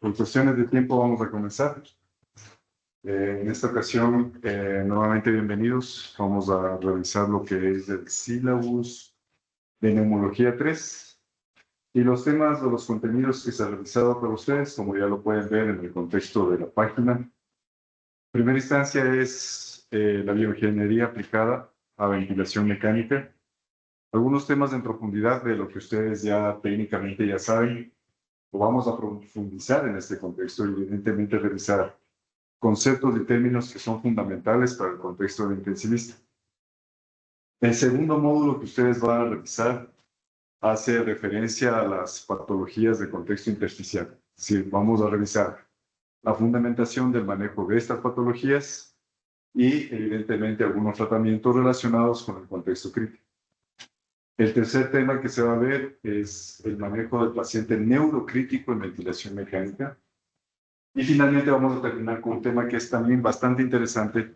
Por cuestiones de tiempo vamos a comenzar. En esta ocasión, nuevamente bienvenidos. Vamos a revisar lo que es el sílabus de Neumología 3 y los temas o los contenidos que se han realizado para ustedes, como ya lo pueden ver en el contexto de la página. En primera instancia es la bioingeniería aplicada a ventilación mecánica. Algunos temas en profundidad de lo que ustedes ya técnicamente ya saben. Lo vamos a profundizar en este contexto y evidentemente revisar conceptos y términos que son fundamentales para el contexto del intensivista. El segundo módulo que ustedes van a revisar hace referencia a las patologías de contexto intersticial. Es decir, vamos a revisar la fundamentación del manejo de estas patologías y evidentemente algunos tratamientos relacionados con el contexto crítico. El tercer tema que se va a ver es el manejo del paciente neurocrítico en ventilación mecánica. Y finalmente vamos a terminar con un tema que es también bastante interesante,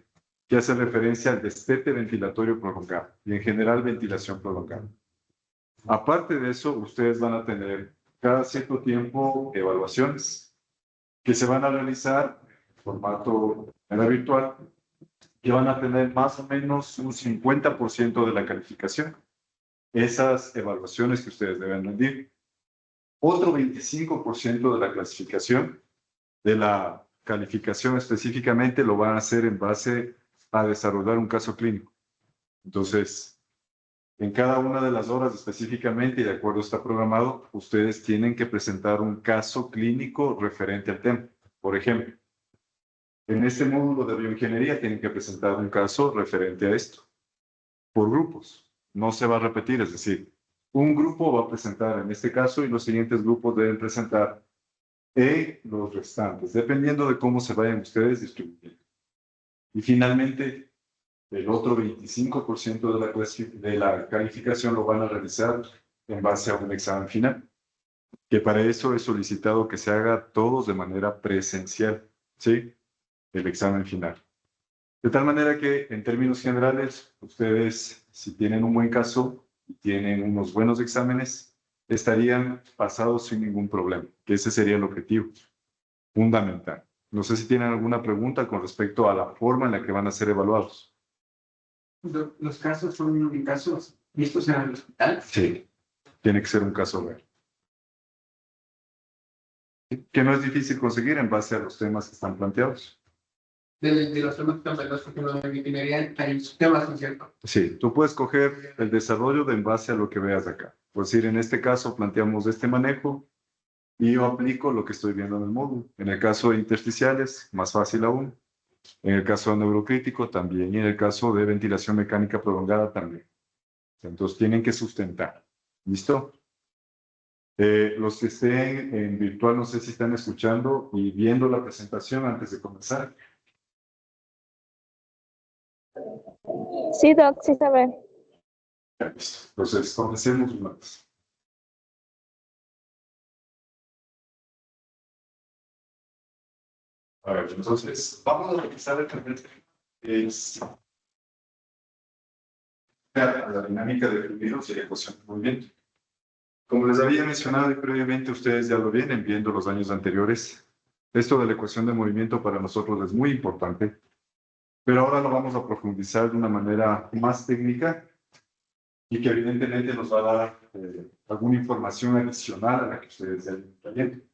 que hace referencia al destete ventilatorio prolongado y en general ventilación prolongada. Aparte de eso, ustedes van a tener cada cierto tiempo evaluaciones que se van a realizar en formato de manera virtual, que van a tener más o menos un 50% de la calificación. Esas evaluaciones que ustedes deben rendir. Otro 25% de la clasificación, de la calificación específicamente, lo van a hacer en base a desarrollar un caso clínico. Entonces, en cada una de las horas específicamente, y de acuerdo está programado, ustedes tienen que presentar un caso clínico referente al tema. Por ejemplo, en este módulo de bioingeniería tienen que presentar un caso referente a esto, por grupos. No se va a repetir, es decir, un grupo va a presentar en este caso y los siguientes grupos deben presentar los restantes, dependiendo de cómo se vayan ustedes distribuyendo. Y finalmente, el otro 25% de la calificación lo van a realizar en base a un examen final, que para eso es solicitado que se haga todos de manera presencial, ¿sí? El examen final. De tal manera que, en términos generales, ustedes, si tienen un buen caso y tienen unos buenos exámenes, estarían pasados sin ningún problema, que ese sería el objetivo fundamental. No sé si tienen alguna pregunta con respecto a la forma en la que van a ser evaluados. Los casos son casos vistos en el hospital. Sí, tiene que ser un caso real. Que no es difícil conseguir en base a los temas que están planteados. De los temas que están planteados, por ejemplo, de ingeniería, hay temas, ¿no es cierto? Sí, tú puedes coger el desarrollo de en base a lo que veas acá. Por decir, en este caso planteamos este manejo y yo aplico lo que estoy viendo en el módulo. En el caso de intersticiales, más fácil aún. En el caso de neurocrítico también. Y en el caso de ventilación mecánica prolongada también. Entonces tienen que sustentar. ¿Listo? Los que estén en virtual, no sé si están escuchando y viendo la presentación antes de comenzar. Sí, Doc, sí se ve. Ya, listo. Entonces, comencemos una vez. A ver, entonces, vamos a revisar el primer tema. Es la dinámica de fluidos y la ecuación de movimiento. Como les había mencionado previamente, ustedes ya lo vienen viendo los años anteriores. Esto de la ecuación de movimiento para nosotros es muy importante, pero ahora lo vamos a profundizar de una manera más técnica y que evidentemente nos va a dar alguna información adicional a la que ustedes ya están viendo.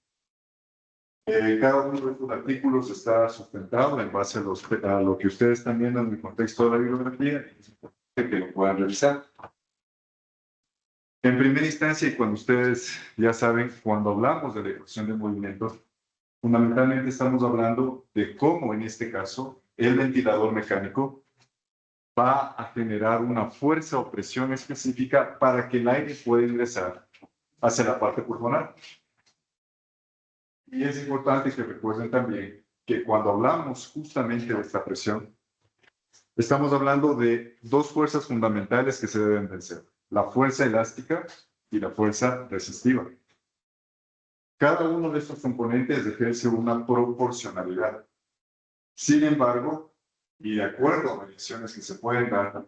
Cada uno de estos artículos está sustentado en base a lo que ustedes están viendo en el contexto de la bibliografía y es importante que lo puedan revisar. En primera instancia, y cuando ustedes ya saben, cuando hablamos de la ecuación de movimiento, fundamentalmente estamos hablando de cómo, en este caso, el ventilador mecánico va a generar una fuerza o presión específica para que el aire pueda ingresar hacia la parte pulmonar. Y es importante que recuerden también que cuando hablamos justamente de esta presión, estamos hablando de dos fuerzas fundamentales que se deben vencer: la fuerza elástica y la fuerza resistiva. Cada uno de estos componentes ejerce una proporcionalidad. Sin embargo, y de acuerdo a variaciones que se pueden dar,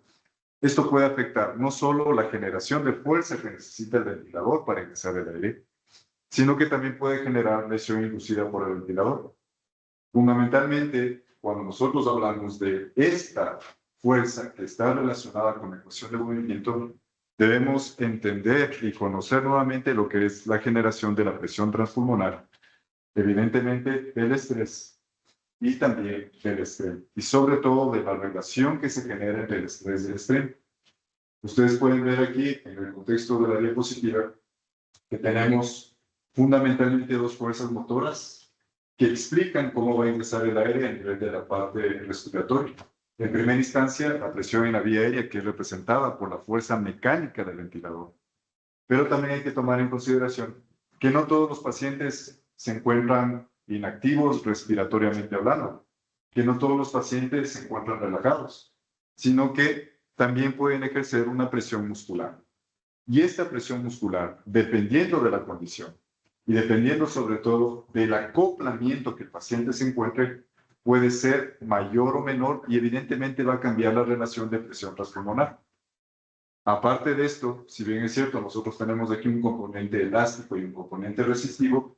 esto puede afectar no solo la generación de fuerza que necesita el ventilador para ingresar el aire, sino que también puede generar presión inducida por el ventilador. Fundamentalmente, cuando nosotros hablamos de esta fuerza que está relacionada con la ecuación de movimiento, debemos entender y conocer nuevamente lo que es la generación de la presión transpulmonar, evidentemente del estrés y también del estrés, y sobre todo de la relación que se genera entre el estrés y el estrés. Ustedes pueden ver aquí, en el contexto de la diapositiva, que tenemos fundamentalmente dos fuerzas motoras que explican cómo va a ingresar el aire a nivel de la parte respiratoria. En primera instancia, la presión en la vía aérea, que es representada por la fuerza mecánica del ventilador. Pero también hay que tomar en consideración que no todos los pacientes se encuentran inactivos respiratoriamente hablando, que no todos los pacientes se encuentran relajados, sino que también pueden ejercer una presión muscular. Y esta presión muscular, dependiendo de la condición y dependiendo sobre todo del acoplamiento que el paciente se encuentre, puede ser mayor o menor y evidentemente va a cambiar la relación de presión transpulmonar. Aparte de esto, si bien es cierto, nosotros tenemos aquí un componente elástico y un componente resistivo,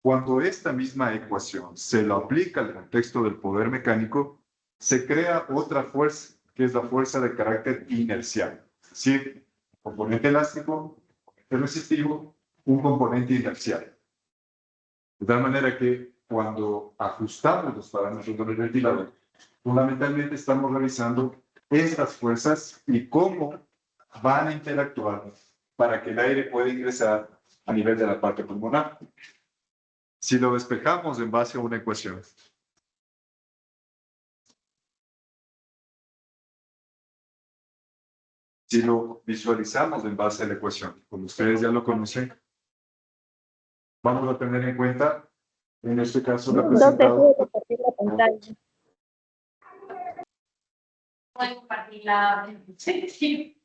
cuando esta misma ecuación se lo aplica al contexto del poder mecánico, se crea otra fuerza, que es la fuerza de carácter inercial. Es decir, un componente elástico, un componente resistivo, un componente inercial. De tal manera que cuando ajustamos los parámetros del ventilador, fundamentalmente estamos revisando estas fuerzas y cómo van a interactuar para que el aire pueda ingresar a nivel de la parte pulmonar. Si lo despejamos en base a una ecuación, si lo visualizamos en base a la ecuación, como ustedes ya lo conocen, vamos a tener en cuenta, en este caso, Doc, representado. dejo de compartir la pantalla. Puedo compartir la... Sí.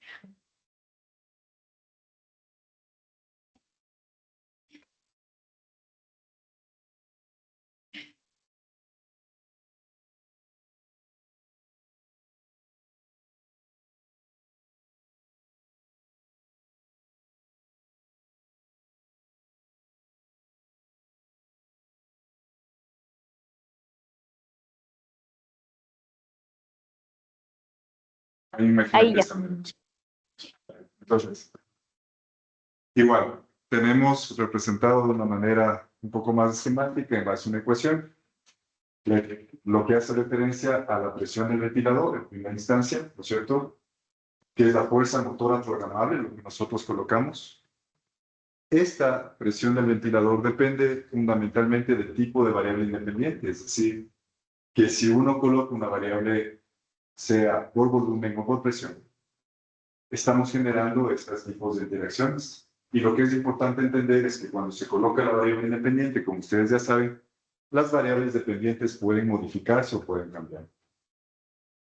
Ahí imagino Ahí que ya. están. Entonces, igual, tenemos representado de una manera un poco más esquemática en base a una ecuación, lo que hace referencia a la presión del ventilador en primera instancia, ¿no es cierto? Que es la fuerza motora programable, lo que nosotros colocamos. Esta presión del ventilador depende fundamentalmente del tipo de variable independiente, es decir, que si uno coloca una variable, sea por volumen o por presión, estamos generando estos tipos de interacciones. Y lo que es importante entender es que cuando se coloca la variable independiente, como ustedes ya saben, las variables dependientes pueden modificarse o pueden cambiar.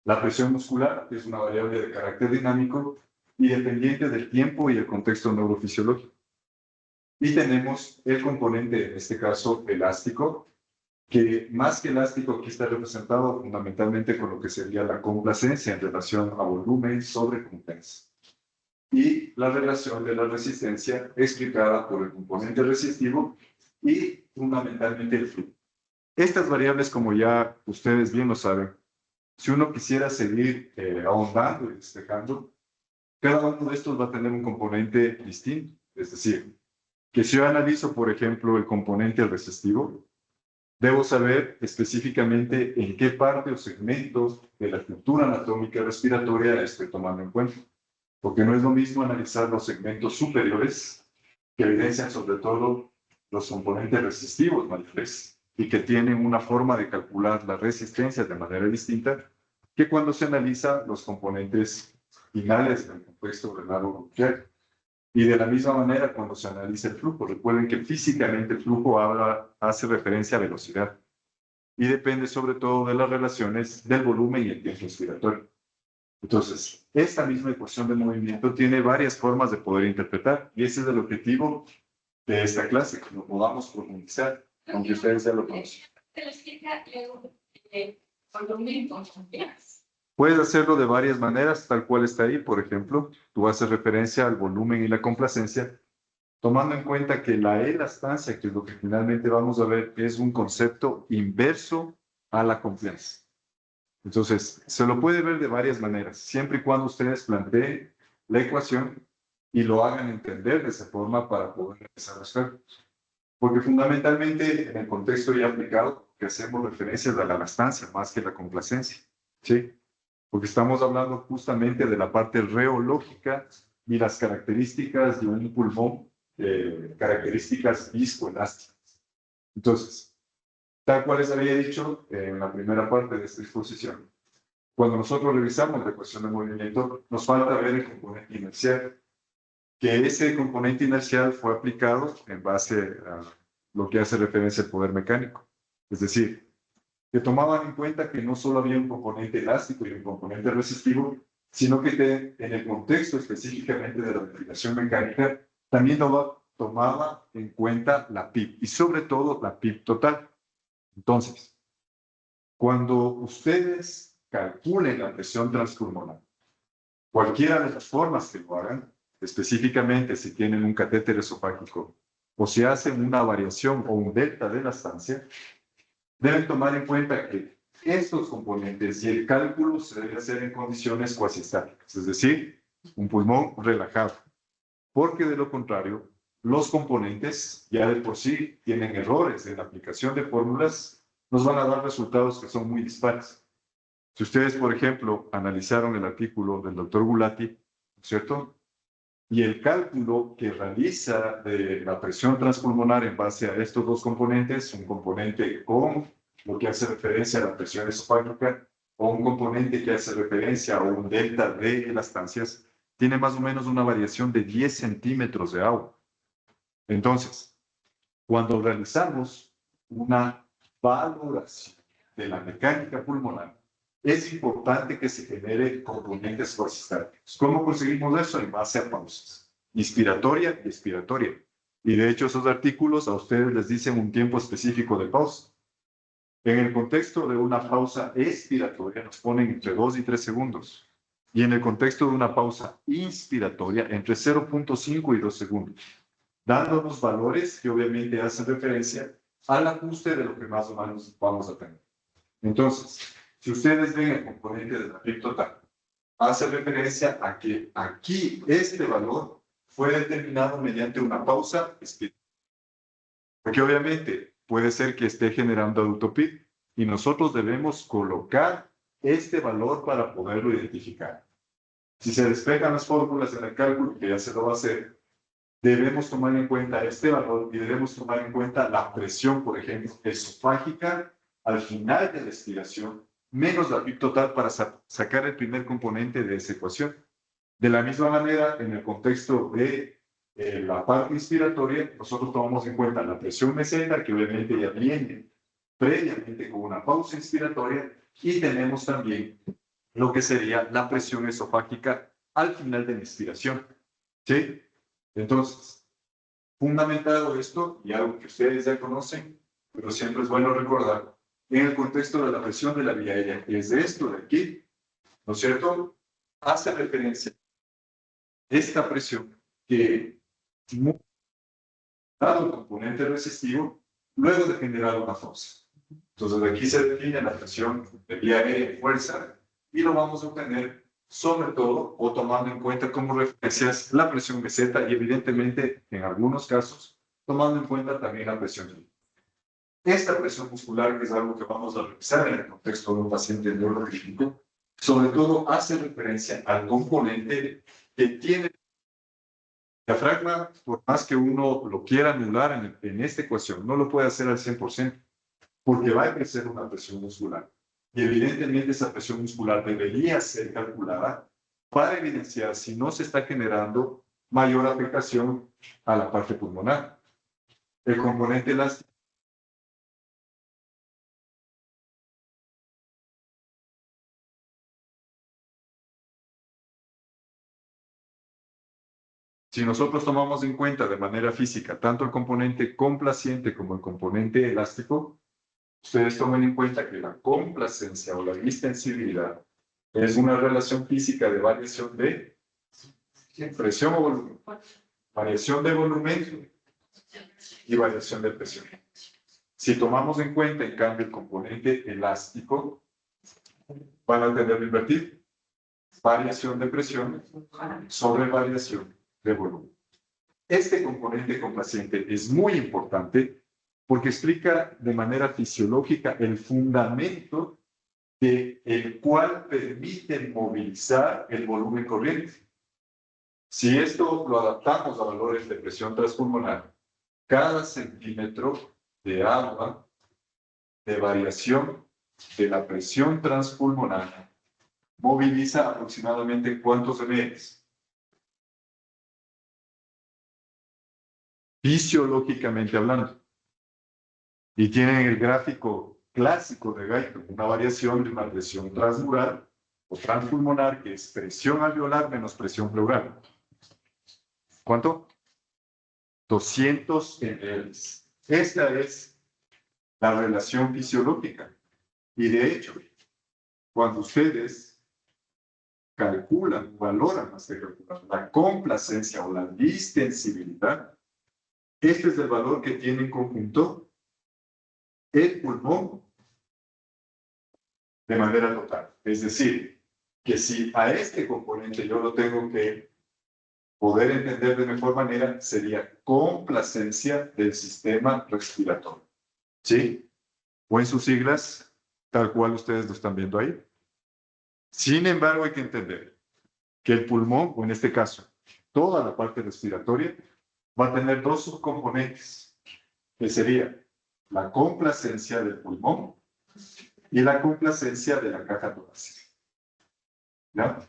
La presión muscular es una variable de carácter dinámico y dependiente del tiempo y el contexto neurofisiológico. Y tenemos el componente, en este caso, elástico, que más que elástico aquí está representado fundamentalmente con lo que sería la complacencia en relación a volumen sobre compensa. Y la relación de la resistencia explicada por el componente resistivo y fundamentalmente el flujo. Estas variables, como ya ustedes bien lo saben, si uno quisiera seguir ahondando y despejando, cada uno de estos va a tener un componente distinto. Es decir, que si yo analizo, por ejemplo, el componente resistivo, debo saber específicamente en qué parte o segmentos de la estructura anatómica respiratoria estoy tomando en cuenta. Porque no es lo mismo analizar los segmentos superiores, que evidencian sobre todo los componentes resistivos mayores y que tienen una forma de calcular la resistencia de manera distinta, que cuando se analiza los componentes finales del contexto renal o bronquial. Y de la misma manera cuando se analiza el flujo. Recuerden que físicamente el flujo hace referencia a velocidad y depende sobre todo de las relaciones del volumen y el tiempo respiratorio. Entonces, esta misma ecuación de movimiento tiene varias formas de poder interpretar y ese es el objetivo de esta clase, que lo podamos profundizar, aunque ustedes ya lo conocen. Te lo explica luego volumen con confianza. Puedes hacerlo de varias maneras, tal cual está ahí. Por ejemplo, tú haces referencia al volumen y la complacencia, tomando en cuenta que la elastancia, que es lo que finalmente vamos a ver, es un concepto inverso a la confianza. Entonces, se lo puede ver de varias maneras, siempre y cuando ustedes planteen la ecuación y lo hagan entender de esa forma para poder empezar a hacer. Porque fundamentalmente, en el contexto ya aplicado, que hacemos referencia a la elastancia más que la complacencia, ¿sí? Porque estamos hablando justamente de la parte reológica y las características de un pulmón, características viscoelásticas. Entonces, tal cual les había dicho en la primera parte de esta exposición, cuando nosotros revisamos la ecuación de movimiento, nos falta ver el componente inercial, que ese componente inercial fue aplicado en base a lo que hace referencia al poder mecánico. Es decir, que tomaban en cuenta que no solo había un componente elástico y un componente resistivo, sino que en el contexto específicamente de la ventilación mecánica, también tomaba en cuenta la PIB y sobre todo la PIB total. Entonces, cuando ustedes calculen la presión transpulmonar, cualquiera de las formas que lo hagan, específicamente si tienen un catéter esofágico o si hacen una variación o un delta de la estancia, deben tomar en cuenta que estos componentes y el cálculo se debe hacer en condiciones cuasi estáticas, es decir, un pulmón relajado, porque de lo contrario, los componentes ya de por sí tienen errores en la aplicación de fórmulas, nos van a dar resultados que son muy dispares. Si ustedes, por ejemplo, analizaron el artículo del doctor Gulati, ¿cierto? Y el cálculo que realiza de la presión transpulmonar en base a estos dos componentes, un componente con lo que hace referencia a la presión esofágica o un componente que hace referencia a un delta de elastancias, tiene más o menos una variación de 10 centímetros de agua. Entonces, cuando realizamos una valoración de la mecánica pulmonar, es importante que se genere componentes coexistentes. ¿Cómo conseguimos eso? En base a pausas, inspiratoria y expiratoria. Y de hecho, esos artículos a ustedes les dicen un tiempo específico de pausa. En el contexto de una pausa expiratoria nos ponen entre 2 y 3 segundos. Y en el contexto de una pausa inspiratoria, entre 0.5 y 2 segundos. Dándonos valores que obviamente hacen referencia al ajuste de lo que más o menos vamos a tener. Entonces, si ustedes ven el componente de la PIB total, hace referencia a que aquí este valor fue determinado mediante una pausa expiratoria. Porque obviamente puede ser que esté generando adulto PIB y nosotros debemos colocar este valor para poderlo identificar. Si se despejan las fórmulas en el cálculo, que ya se lo va a hacer, debemos tomar en cuenta este valor y debemos tomar en cuenta la presión, por ejemplo, esofágica al final de la expiración, menos la PIB total para sacar el primer componente de esa ecuación. De la misma manera, en el contexto de la parte inspiratoria, nosotros tomamos en cuenta la presión meseta, que obviamente ya viene previamente con una pausa inspiratoria, y tenemos también lo que sería la presión esofágica al final de la inspiración. ¿Sí? Entonces, fundamentado esto, y algo que ustedes ya conocen, pero siempre es bueno recordar, en el contexto de la presión de la vía aérea, que es de esto de aquí, ¿no es cierto? Hace referencia a esta presión que, dado el componente resistivo, luego de generar una fuerza. Entonces, aquí se define la presión de vía aérea y fuerza, y lo vamos a obtener sobre todo o tomando en cuenta como referencias la presión meseta y evidentemente en algunos casos tomando en cuenta también la presión clínica. Esta presión muscular, que es algo que vamos a revisar en el contexto de un paciente neuroclínico, sobre todo hace referencia al componente que tiene el diafragma, por más que uno lo quiera anular en esta ecuación, no lo puede hacer al 100%, porque va a crecer una presión muscular. Y evidentemente esa presión muscular debería ser calculada para evidenciar si no se está generando mayor afectación a la parte pulmonar. El componente elástico. Si nosotros tomamos en cuenta de manera física tanto el componente complaciente como el componente elástico, ustedes tomen en cuenta que la complacencia o la distensibilidad es una relación física de variación de presión o volumen. Variación de volumen y variación de presión. Si tomamos en cuenta, en cambio, el componente elástico, van a tener invertido. Variación de presión sobre variación de volumen. Este componente complaciente es muy importante porque explica de manera fisiológica el fundamento del cual permite movilizar el volumen corriente. Si esto lo adaptamos a valores de presión transpulmonar, cada centímetro de agua de variación de la presión transpulmonar moviliza aproximadamente ¿cuántos ml? Fisiológicamente hablando. Y tienen el gráfico clásico de Guyton, una variación de una presión transmural, o o transpulmonar, que es presión alveolar menos presión pleural. ¿Cuánto? 200 ml. Esta es la relación fisiológica. Y de hecho, cuando ustedes calculan, valoran más que calculan, la complacencia o la distensibilidad, este es el valor que tiene en conjunto el pulmón de manera total. Es decir, que si a este componente yo lo tengo que poder entender de mejor manera, sería complacencia del sistema respiratorio. ¿Sí? O en sus siglas, tal cual ustedes lo están viendo ahí. Sin embargo, hay que entender que el pulmón, o en este caso, toda la parte respiratoria, va a tener dos subcomponentes, que sería la complacencia del pulmón y la complacencia de la caja torácica. ¿Ya?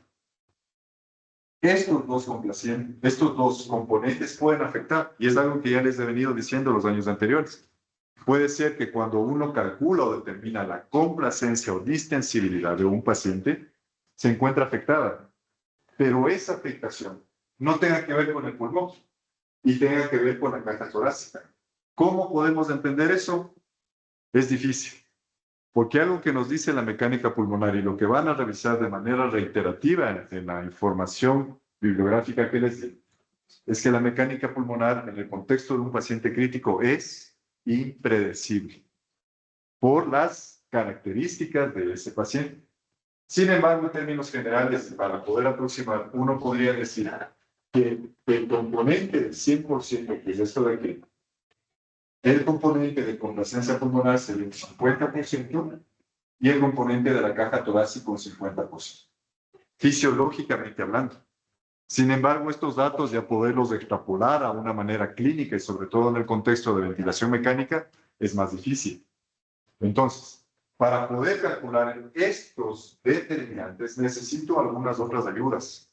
Estos dos componentes pueden afectar, y es algo que ya les he venido diciendo los años anteriores. Puede ser que cuando uno calcula o determina la complacencia o distensibilidad de un paciente, se encuentra afectada, pero esa afectación no tenga que ver con el pulmón y tenga que ver con la caja torácica. ¿Cómo podemos entender eso? Es difícil, porque algo que nos dice la mecánica pulmonar y lo que van a revisar de manera reiterativa en la información bibliográfica que les di, es que la mecánica pulmonar en el contexto de un paciente crítico es impredecible por las características de ese paciente. Sin embargo, en términos generales, para poder aproximar, uno podría decir que el componente del 100%, que es esto de aquí, el componente de complacencia pulmonar sería un 50% y el componente de la caja torácica un 50%, fisiológicamente hablando. Sin embargo, estos datos ya poderlos extrapolar a una manera clínica y sobre todo en el contexto de ventilación mecánica es más difícil. Entonces, para poder calcular estos determinantes necesito algunas otras ayudas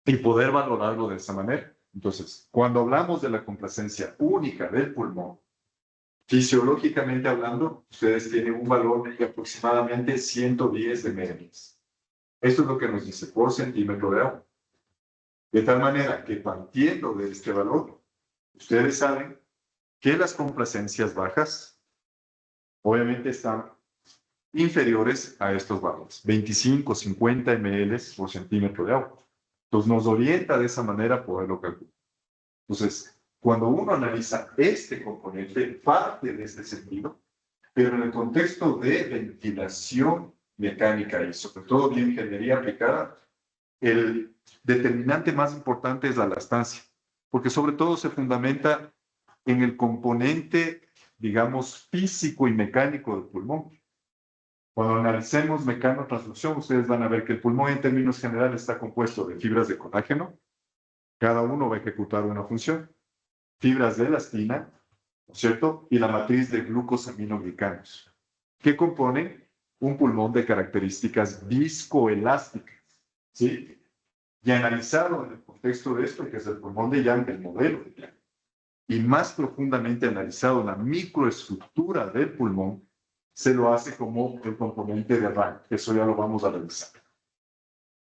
y poder valorarlo de esa manera. Entonces, cuando hablamos de la complacencia única del pulmón, fisiológicamente hablando, ustedes tienen un valor de aproximadamente 110 de ml. Esto es lo que nos dice por centímetro de agua. De tal manera que partiendo de este valor, ustedes saben que las complacencias bajas obviamente están inferiores a estos valores, 25, 50 ml por centímetro de agua. Entonces nos orienta de esa manera a poderlo calcular. Entonces, cuando uno analiza este componente, parte de este sentido, pero en el contexto de ventilación mecánica y sobre todo de ingeniería aplicada, el determinante más importante es la lactancia, porque sobre todo se fundamenta en el componente, digamos, físico y mecánico del pulmón. Cuando analicemos mecanotransducción, ustedes van a ver que el pulmón en términos generales está compuesto de fibras de colágeno, cada uno va a ejecutar una función, fibras de elastina, ¿no es cierto? Y la matriz de glucosaminoglicanos, que componen un pulmón de características viscoelásticas, ¿sí? Y analizado en el contexto de esto, que es el pulmón de Young, el modelo de Young, y más profundamente analizado la microestructura del pulmón, se lo hace como el componente de Rank, que eso ya lo vamos a revisar.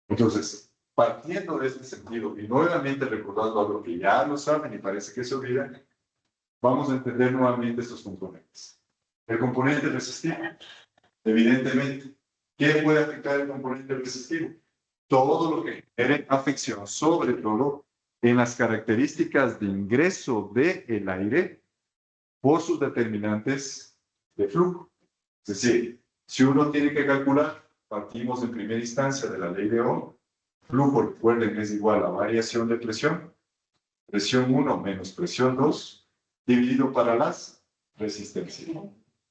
Entonces, partiendo de este sentido, y nuevamente recordando algo que ya lo saben y parece que se olvidan, vamos a entender nuevamente estos componentes. El componente resistivo, evidentemente, ¿qué puede afectar el componente resistivo? Todo lo que genere afección, sobre todo en las características de ingreso del aire por sus determinantes de flujo. Es decir, si uno tiene que calcular, partimos en primera instancia de la ley de Ohm, flujo, recuerden, es igual a variación de presión 1 menos presión 2, dividido para las resistencias.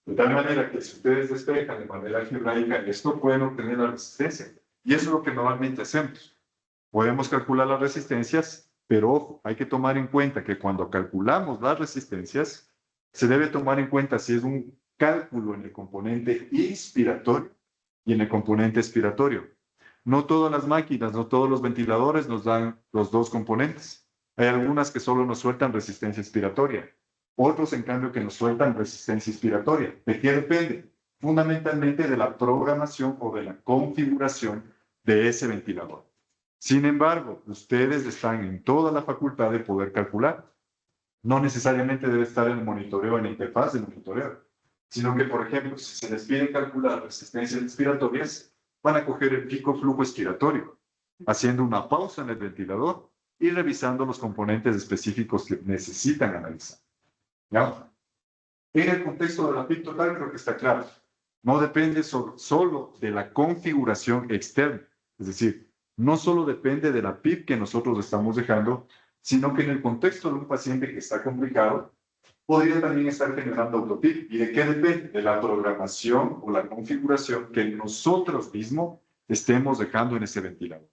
De tal manera que si ustedes despejan de manera algebraica esto, pueden obtener la resistencia. Y eso es lo que normalmente hacemos. Podemos calcular las resistencias, pero ojo, hay que tomar en cuenta que cuando calculamos las resistencias, se debe tomar en cuenta si es un cálculo en el componente inspiratorio y en el componente expiratorio. No todas las máquinas, no todos los ventiladores nos dan los dos componentes. Hay algunas que solo nos sueltan resistencia expiratoria. Otros, en cambio, que nos sueltan resistencia inspiratoria. ¿De qué depende? fundamentalmente de la programación o de la configuración de ese ventilador. Sin embargo, ustedes están en toda la facultad de poder calcular. No necesariamente debe estar en el monitoreo, en la interfaz del monitoreo, sino que, por ejemplo, si se les pide calcular resistencias respiratorias, van a coger el pico flujo expiratorio, haciendo una pausa en el ventilador y revisando los componentes específicos que necesitan analizar. ¿Ya? En el contexto de la PIB total creo que está claro. No depende solo de la configuración externa, es decir, no solo depende de la PIB que nosotros estamos dejando, sino que en el contexto de un paciente que está complicado, podría también estar generando autopip. ¿Y de qué depende? De la programación o la configuración que nosotros mismos estemos dejando en ese ventilador.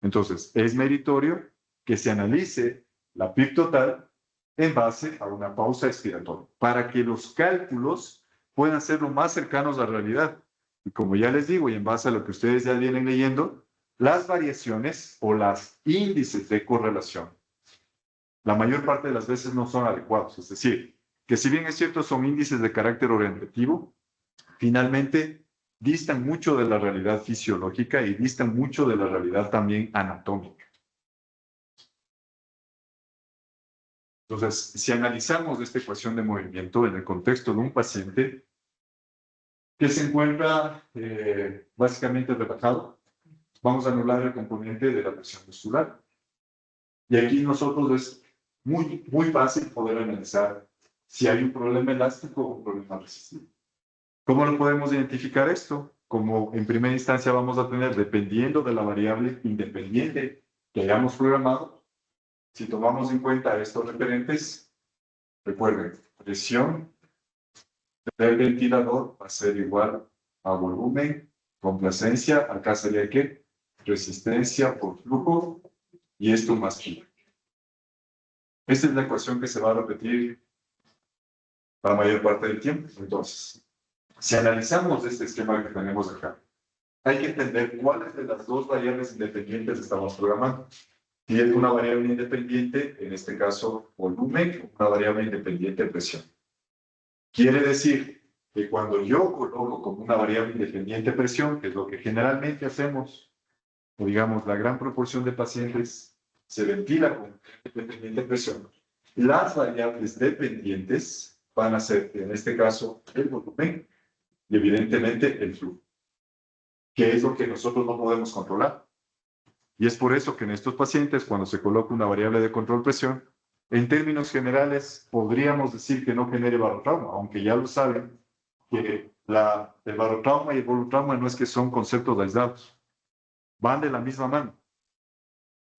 Entonces, es meritorio que se analice la PIB total en base a una pausa expiratoria, para que los cálculos puedan ser lo más cercanos a la realidad. Y como ya les digo, y en base a lo que ustedes ya vienen leyendo, las variaciones o las índices de correlación la mayor parte de las veces no son adecuados. Es decir, que si bien es cierto son índices de carácter orientativo, finalmente distan mucho de la realidad fisiológica y distan mucho de la realidad también anatómica. Entonces, si analizamos esta ecuación de movimiento en el contexto de un paciente que se encuentra básicamente relajado, vamos a anular el componente de la presión muscular. Y aquí nosotros es muy fácil poder analizar si hay un problema elástico o un problema resistivo. ¿Cómo lo podemos identificar esto? Como en primera instancia vamos a tener, dependiendo de la variable independiente que hayamos programado, si tomamos en cuenta estos referentes, recuerden, presión del ventilador va a ser igual a volumen, complacencia, acá sería ¿qué? Resistencia por flujo, y esto más pi. Esta es la ecuación que se va a repetir la mayor parte del tiempo. Entonces, si analizamos este esquema que tenemos acá, hay que entender cuáles de las dos variables independientes estamos programando. Si es una variable independiente, en este caso volumen, una variable independiente presión. Quiere decir que cuando yo coloco como una variable independiente presión, que es lo que generalmente hacemos, o digamos la gran proporción de pacientes se ventila con independiente presión, las variables dependientes van a ser, en este caso, el volumen y evidentemente el flujo, que es lo que nosotros no podemos controlar. Y es por eso que en estos pacientes, cuando se coloca una variable de control presión, en términos generales podríamos decir que no genere barotrauma, aunque ya lo saben, que el barotrauma y el volutrauma no es que son conceptos aislados, van de la misma mano,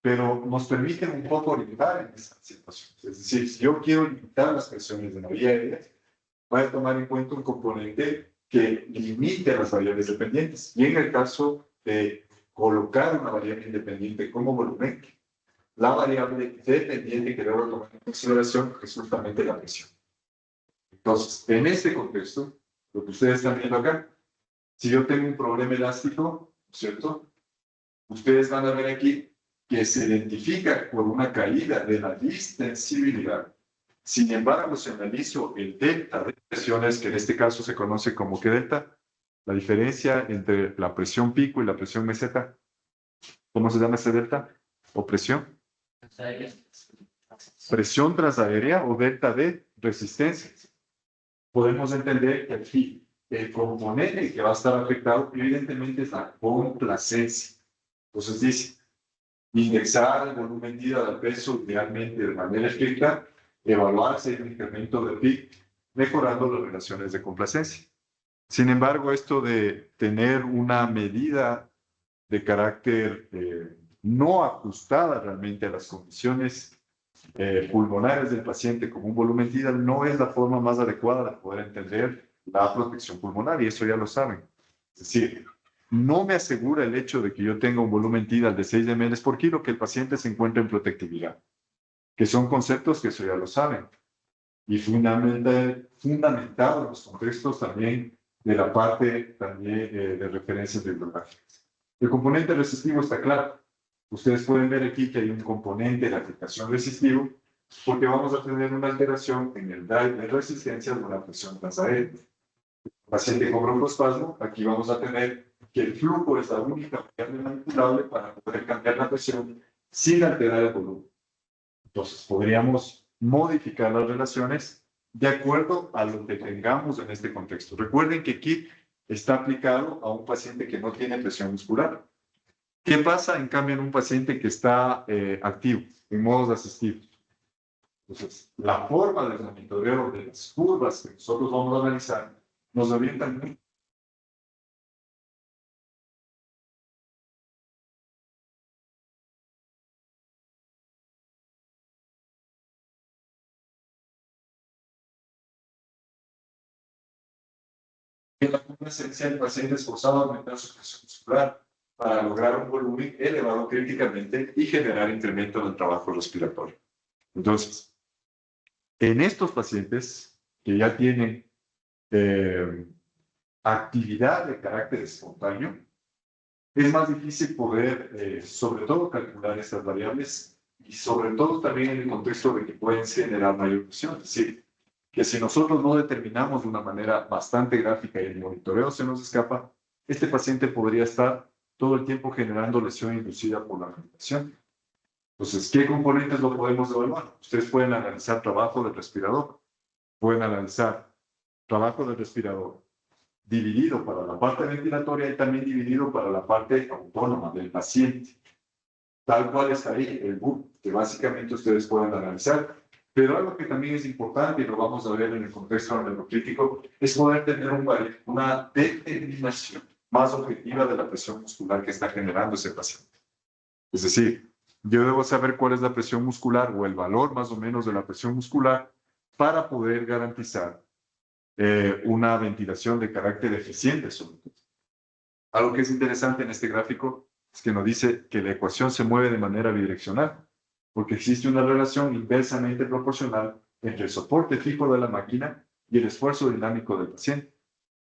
pero nos permiten un poco orientar en esta situación. Es decir, si yo quiero limitar las presiones de la vía aérea, voy a tomar en cuenta un componente que limite las variables dependientes. Y en el caso de colocar una variable independiente como volumen, la variable dependiente que debo tomar en consideración es justamente la presión. Entonces, en este contexto, lo que ustedes están viendo acá, si yo tengo un problema elástico, ¿cierto? Ustedes van a ver aquí que se identifica por una caída de la distensibilidad. Sin embargo, si analizo el delta de presiones, que en este caso se conoce como que delta, la diferencia entre la presión pico y la presión meseta, ¿cómo se llama ese delta? ¿O presión? Presión transaérea o delta de resistencia. Podemos entender que aquí el componente que va a estar afectado evidentemente es la complacencia. Entonces dice, indexar el volumen dida del peso idealmente de manera estricta, evaluarse el incremento de PIC, mejorando las relaciones de complacencia. Sin embargo, esto de tener una medida de carácter no ajustada realmente a las condiciones pulmonares del paciente como un volumen tidal no es la forma más adecuada de poder entender la protección pulmonar, y eso ya lo saben. Es decir, no me asegura el hecho de que yo tenga un volumen tidal de 6 ml por kilo que el paciente se encuentre en protectividad, que son conceptos que eso ya lo saben. Y fundamentado en los contextos también de la parte también de referencias bibliográficas. El componente resistivo está claro. Ustedes pueden ver aquí que hay un componente de aplicación resistivo porque vamos a tener una alteración en el drive de resistencia de una presión transaérea. El Paciente con broncoespasmo, aquí vamos a tener que el flujo es la única variable manipulable para poder cambiar la presión sin alterar el volumen. Entonces, podríamos modificar las relaciones de acuerdo a lo que tengamos en este contexto. Recuerden que aquí está aplicado a un paciente que no tiene presión muscular. ¿Qué pasa, en cambio, en un paciente que está activo, en modos asistidos? Entonces, la forma del monitoreo de las curvas que nosotros vamos a analizar nos orientan mucho. En la curva esencial, el paciente es forzado a aumentar su presión muscular para lograr un volumen elevado críticamente y generar incremento del trabajo respiratorio. Entonces, en estos pacientes que ya tienen actividad de carácter espontáneo, es más difícil poder, sobre todo, calcular estas variables y sobre todo también en el contexto de que pueden generar mayor presión. Es decir, que si nosotros no determinamos de una manera bastante gráfica y el monitoreo se nos escapa, este paciente podría estar todo el tiempo generando lesión inducida por la ventilación. Entonces, ¿qué componentes lo podemos evaluar? Ustedes pueden analizar trabajo del respirador, pueden analizar trabajo del respirador dividido para la parte ventilatoria y también dividido para la parte autónoma del paciente. Tal cual está ahí el BUP, que básicamente ustedes pueden analizar. Pero algo que también es importante, y lo vamos a ver en el contexto neurocrítico, es poder tener una determinación más objetiva de la presión muscular que está generando ese paciente. Es decir, yo debo saber cuál es la presión muscular o el valor más o menos de la presión muscular para poder garantizar una ventilación de carácter eficiente sobre todo. Algo que es interesante en este gráfico es que nos dice que la ecuación se mueve de manera bidireccional, porque existe una relación inversamente proporcional entre el soporte fijo de la máquina y el esfuerzo dinámico del paciente.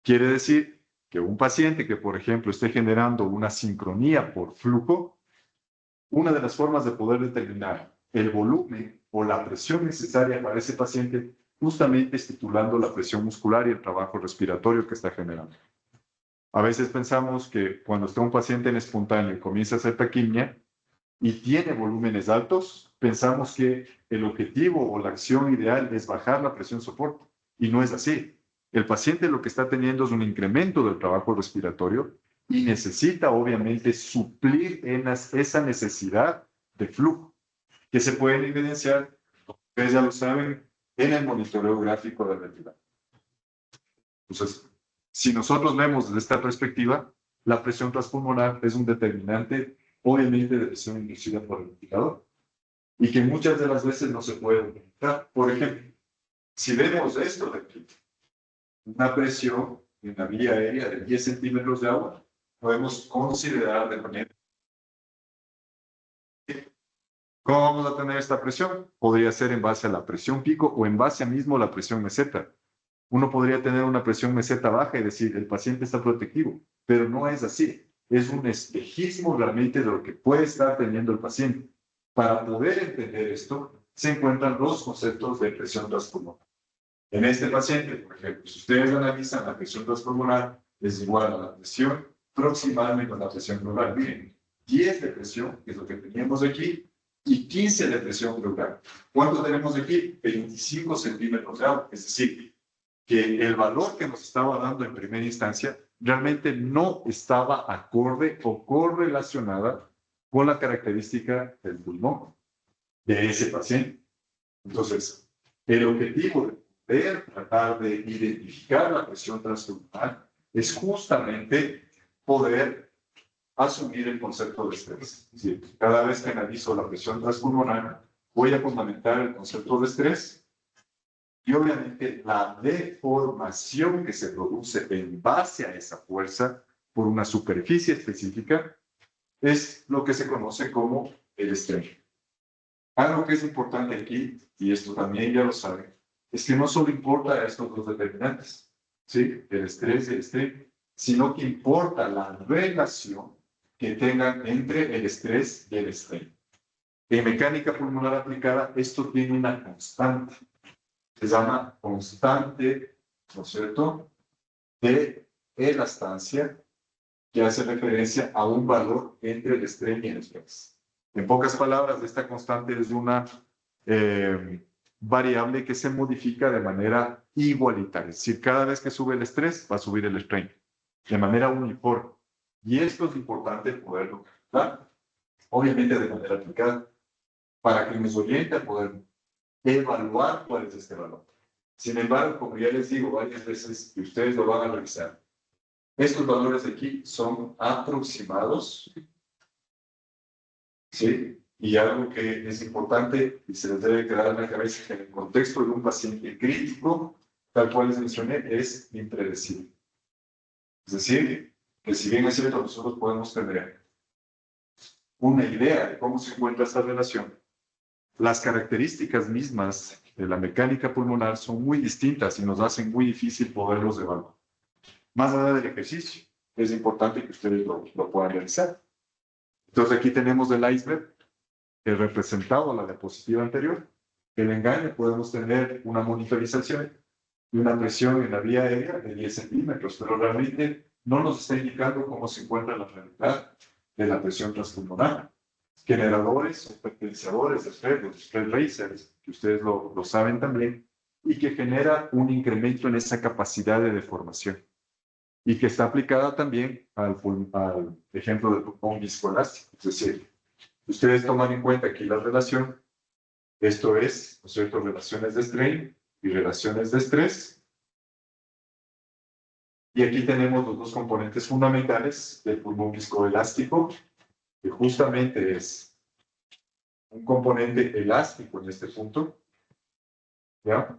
Quiere decir que un paciente que, por ejemplo, esté generando una sincronía por flujo, una de las formas de poder determinar el volumen o la presión necesaria para ese paciente justamente es titulando la presión muscular y el trabajo respiratorio que está generando. A veces pensamos que cuando está un paciente en espontáneo y comienza a hacer taquimia y tiene volúmenes altos, pensamos que el objetivo o la acción ideal es bajar la presión soporte. Y no es así. El paciente lo que está teniendo es un incremento del trabajo respiratorio y necesita obviamente suplir esa necesidad de flujo, que se puede evidenciar, ustedes ya lo saben, en el monitoreo gráfico del ventilador. Entonces, si nosotros vemos desde esta perspectiva, la presión transpulmonar es un determinante, obviamente, de presión inducida por el ventilador, y que muchas de las veces no se puede documentar. Por ejemplo, si vemos esto de aquí, una presión en la vía aérea de 10 centímetros de agua, podemos considerar de manera. ¿Cómo vamos a tener esta presión? Podría ser en base a la presión pico o en base a mismo la presión meseta. Uno podría tener una presión meseta baja y decir, el paciente está protectivo, pero no es así. Es un espejismo realmente de lo que puede estar teniendo el paciente. Para poder entender esto, se encuentran dos conceptos de presión transpulmonar. En este paciente, por ejemplo, si ustedes analizan la presión transpulmonar, es igual a la presión proximal menos la presión pleural. Miren, 10 de presión, que es lo que teníamos aquí, y 15 de presión pleural. ¿Cuánto tenemos aquí? 25 centímetros de agua. Es decir, que el valor que nos estaba dando en primera instancia realmente no estaba acorde o correlacionada con la característica del pulmón de ese paciente. Entonces, el objetivo de poder tratar de identificar la presión transpulmonar es justamente poder asumir el concepto de estrés. Es decir, cada vez que analizo la presión transpulmonar, voy a fundamentar el concepto de estrés y obviamente la deformación que se produce en base a esa fuerza por una superficie específica es lo que se conoce como el estrés. Algo que es importante aquí, y esto también ya lo saben, es que no solo importa estos dos determinantes, ¿sí? El estrés y el estrés, sino que importa la relación que tengan entre el estrés y el estrés. En mecánica pulmonar aplicada, esto tiene una constante. Se llama constante, ¿no es cierto?, de elastancia que hace referencia a un valor entre el estrés y el estrés. En pocas palabras, esta constante es una variable que se modifica de manera igualitaria. Es decir, cada vez que sube el estrés, va a subir el strain de manera uniforme. Y esto es importante poderlo calcular, obviamente de manera aplicada, para que nos oriente a poder evaluar cuál es este valor. Sin embargo, como ya les digo varias veces, y ustedes lo van a revisar, estos valores de aquí son aproximados, ¿sí? Y algo que es importante y se les debe quedar en la cabeza que en el contexto de un paciente crítico, tal cual les mencioné, es impredecible. Es decir, que si bien es cierto, nosotros podemos tener una idea de cómo se encuentra esta relación, las características mismas de la mecánica pulmonar son muy distintas y nos hacen muy difícil poderlos evaluar. Más allá del ejercicio, es importante que ustedes lo puedan realizar. Entonces aquí tenemos el iceberg, el representado a la diapositiva anterior. El engaño, podemos tener una monitorización y una presión en la vía aérea de 10 centímetros, pero realmente no nos está indicando cómo se encuentra la realidad de la presión transpulmonar. Generadores o potenciadores de estrés, los stress racers, que ustedes lo saben también, y que genera un incremento en esa capacidad de deformación, y que está aplicada también al ejemplo del pulmón viscoelástico. Es decir, ustedes toman en cuenta aquí la relación, esto es, ¿no es cierto?, relaciones de strain y relaciones de estrés. Y aquí tenemos los dos componentes fundamentales del pulmón viscoelástico, que justamente es un componente elástico en este punto, ¿ya?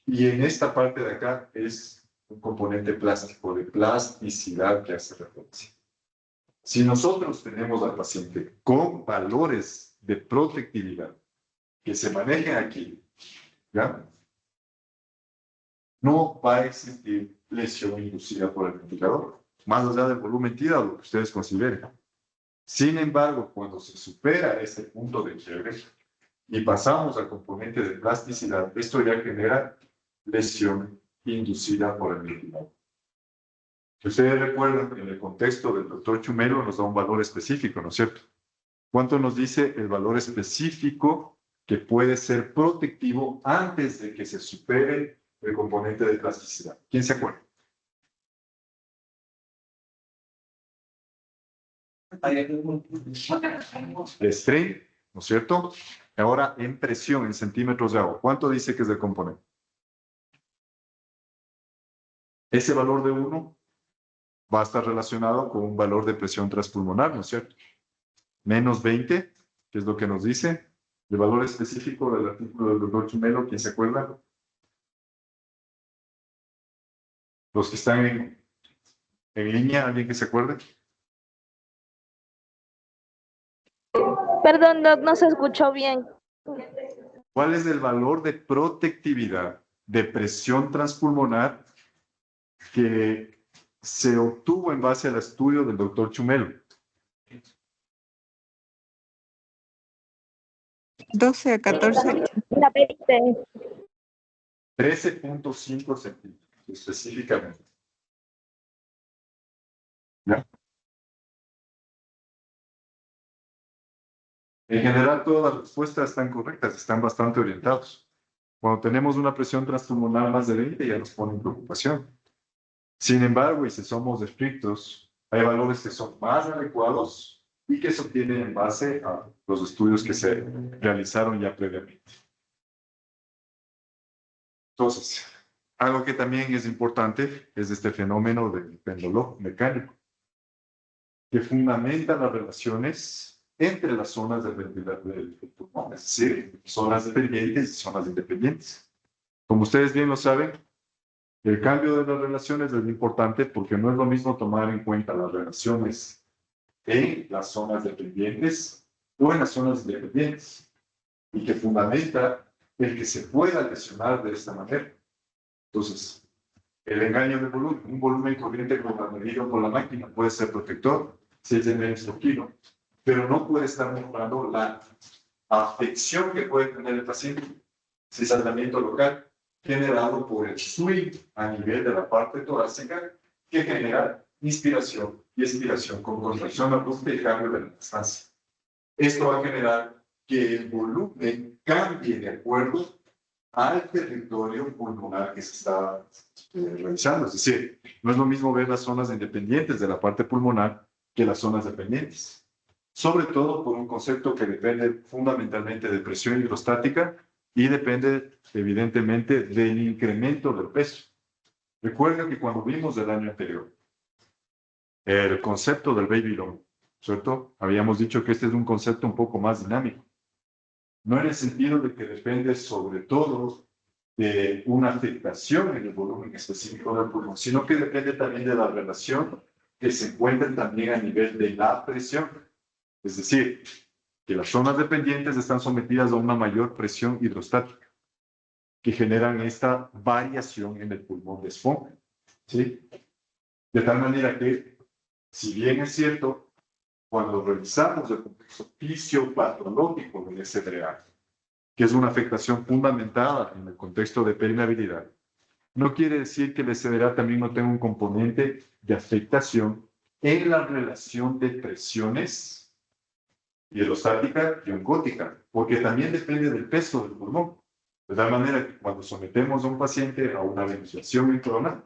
Y en esta parte de acá es un componente plástico, de plasticidad que hace referencia. Si nosotros tenemos al paciente con valores de protectividad que se manejen aquí, ¿ya?, no va a existir lesión inducida por el ventilador, más allá del volumen tirado, lo que ustedes consideren. Sin embargo, cuando se supera este punto de quiebre y pasamos al componente de plasticidad, esto ya genera lesión inducida por el ventilador. Si ustedes recuerdan, en el contexto del doctor Chumelo nos da un valor específico, ¿no es cierto? ¿Cuánto nos dice el valor específico que puede ser protectivo antes de que se supere el componente de plasticidad? ¿Quién se acuerda? De strain, ¿no es cierto? Ahora en presión, en centímetros de agua. ¿Cuánto dice que es el componente? Ese valor de 1 va a estar relacionado con un valor de presión transpulmonar, ¿no es cierto? Menos 20, que es lo que nos dice. El valor específico del artículo del doctor Chumelo, ¿quién se acuerda? Los que están en línea, ¿alguien que se acuerde? Perdón, no se escuchó bien. ¿Cuál es el valor de protectividad de presión transpulmonar que se obtuvo en base al estudio del doctor Chumelo? 12 a 14. La 20. 13.5 centímetros, específicamente. ¿Ya? En general, todas las respuestas están correctas, están bastante orientados. Cuando tenemos una presión transpulmonar más de 20, ya nos pone en preocupación. Sin embargo, y si somos estrictos, hay valores que son más adecuados y que se obtienen en base a los estudios que se realizaron ya previamente. Entonces, algo que también es importante es este fenómeno del péndulo mecánico, que fundamenta las relaciones entre las zonas del pulmón, es decir, zonas dependientes y zonas independientes. Como ustedes bien lo saben, el cambio de las relaciones es importante porque no es lo mismo tomar en cuenta las relaciones en las zonas dependientes o en las zonas independientes, y que fundamenta el que se pueda lesionar de esta manera. Entonces, el engaño de volumen, un volumen corriente medido por la máquina puede ser protector, si es de medio kilo, pero no puede estar mostrando la afección que puede tener el paciente, si es aislamiento local, generado por el swing a nivel de la parte torácica que genera inspiración y expiración con contracción abrupta y cambio de la distancia. Esto va a generar que el volumen cambie de acuerdo al territorio pulmonar que se está realizando. Es decir, no es lo mismo ver las zonas independientes de la parte pulmonar que las zonas dependientes. Sobre todo por un concepto que depende fundamentalmente de presión hidrostática y depende evidentemente del incremento del peso. Recuerden que cuando vimos el año anterior el concepto del baby load, ¿cierto? Habíamos dicho que este es un concepto un poco más dinámico. No en el sentido de que depende sobre todo de una afectación en el volumen específico del pulmón, sino que depende también de la relación que se encuentra también a nivel de la presión. Es decir, que las zonas dependientes están sometidas a una mayor presión hidrostática, que generan esta variación en el pulmón de esponja. ¿Sí? De tal manera que, si bien es cierto, cuando revisamos el contexto fisiopatológico del SDA, que es una afectación fundamentada en el contexto de permeabilidad, no quiere decir que el SDA también no tenga un componente de afectación en la relación de presiones hidrostática y ongótica, porque también depende del peso del pulmón. De tal manera que cuando sometemos a un paciente a una ventilación intraoral,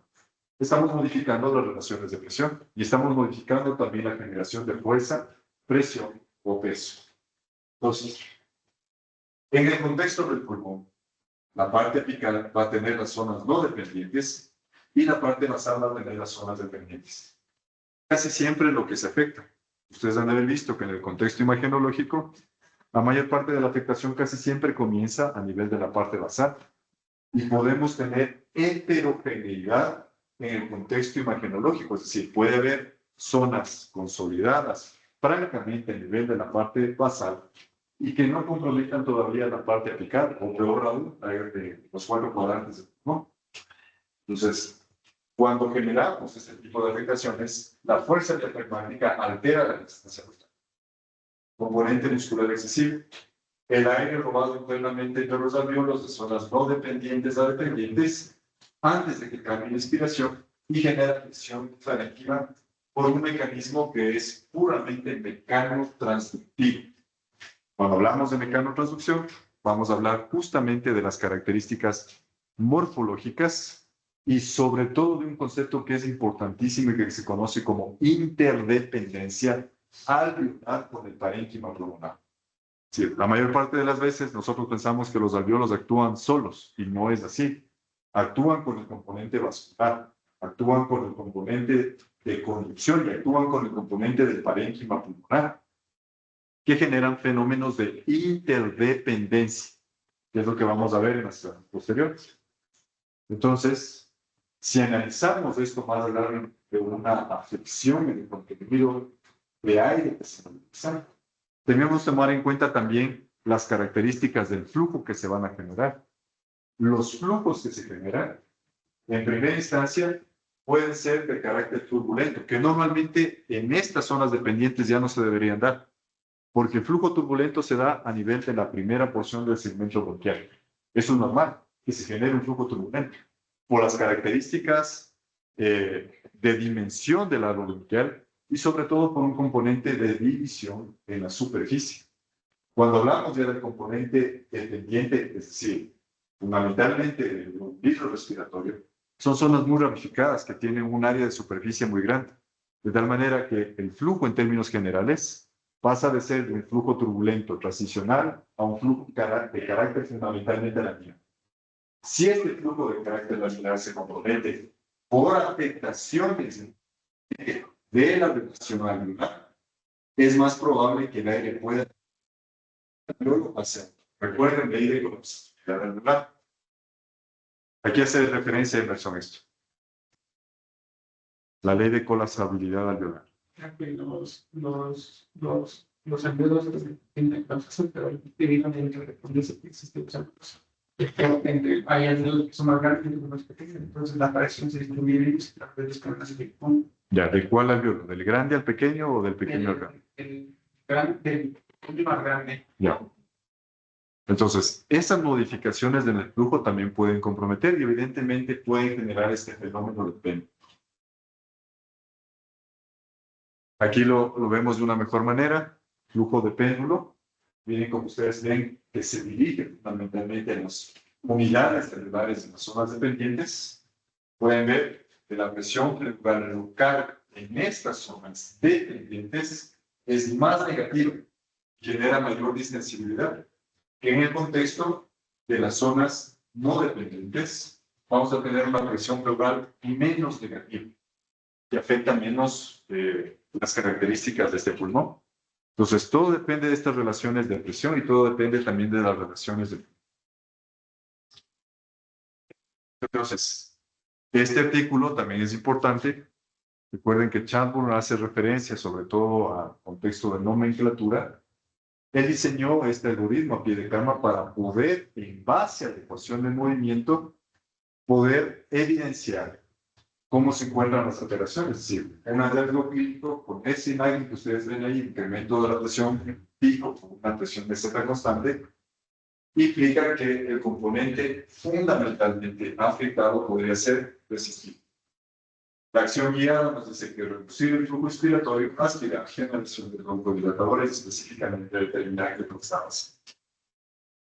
estamos modificando las relaciones de presión y estamos modificando también la generación de fuerza, presión o peso. Entonces, en el contexto del pulmón, la parte apical va a tener las zonas no dependientes y la parte basal va a tener las zonas dependientes. Casi siempre lo que se afecta. Ustedes han de haber visto que en el contexto imagenológico, la mayor parte de la afectación casi siempre comienza a nivel de la parte basal. Y podemos tener heterogeneidad en el contexto imagenológico, es decir, puede haber zonas consolidadas francamente a nivel de la parte basal y que no comprometan todavía la parte apical, o peor aún, los 4 cuadrantes del pulmón. Entonces, cuando generamos este tipo de afectaciones, la fuerza diafragmática altera la resistencia muscular. Componente muscular excesivo. El aire robado internamente entre los alvéolos de zonas no dependientes a dependientes antes de que cambie la inspiración y genera presión farenquima por un mecanismo que es puramente mecanotransductivo. Cuando hablamos de mecanotransducción, vamos a hablar justamente de las características morfológicas y sobre todo de un concepto que es importantísimo y que se conoce como interdependencia alveolar con el parénquima pulmonar. Sí, la mayor parte de las veces nosotros pensamos que los alvéolos actúan solos y no es así. Actúan con el componente vascular, actúan con el componente de conducción y actúan con el componente del parénquima pulmonar, que generan fenómenos de interdependencia, que es lo que vamos a ver en las clases posteriores. Entonces, si analizamos esto más allá de una afección en el contenido de aire que se realiza, debemos tomar en cuenta también las características del flujo que se van a generar. Los flujos que se generan, en primera instancia, pueden ser de carácter turbulento, que normalmente en estas zonas dependientes ya no se deberían dar, porque el flujo turbulento se da a nivel de la primera porción del segmento bronquial. Eso es normal, que se genere un flujo turbulento, por las características de dimensión del árbol bronquial y sobre todo por un componente de división en la superficie. Cuando hablamos ya del componente dependiente, es decir, fundamentalmente del vidrio respiratorio, son zonas muy ramificadas que tienen un área de superficie muy grande, de tal manera que el flujo en términos generales pasa de ser un flujo turbulento transicional a un flujo de carácter fundamentalmente laminar. Si este flujo de carácter laminar se compromete por afectaciones de la relación alveolar, es más probable que el aire pueda hacer. Recuerden, ley de colapsabilidad alveolar. Aquí hace referencia a Emerson esto. La ley de colapsabilidad alveolar. Los alveolos tienen colapsación, pero debido a que existe entre hay alveolos que son más grandes y más pequeños, entonces la presión se distribuye y se transfiere. Ya, ¿de cuál alveolo? ¿Del grande al pequeño o del pequeño al grande? El grande, el más grande. Ya. Entonces, esas modificaciones en el flujo también pueden comprometer y evidentemente pueden generar este fenómeno de péndulo. Aquí lo vemos de una mejor manera, flujo de péndulo. Miren como ustedes ven que se dirige fundamentalmente en las unidades celulares en las zonas dependientes. Pueden ver que la presión celular local en estas zonas dependientes es más negativa, genera mayor distensibilidad. Que en el contexto de las zonas no dependientes, vamos a tener una presión global menos negativa, que afecta menos las características de este pulmón. Entonces, todo depende de estas relaciones de presión y todo depende también de las relaciones de... Entonces, este artículo también es importante. Recuerden que Chadbourne hace referencia sobre todo al contexto de nomenclatura. Él diseñó este algoritmo a pie de cama para poder, en base a la ecuación del movimiento, poder evidenciar cómo se encuentran las alteraciones. Es decir, un hallazgo clínico con esa imagen que ustedes ven ahí, incremento de la presión pico con una presión de Z constante, implica que el componente fundamentalmente afectado podría ser resistivo. La acción guiada nos dice que reducir el flujo respiratorio aspira a generación de broncodilatadores, específicamente determinar qué estamos.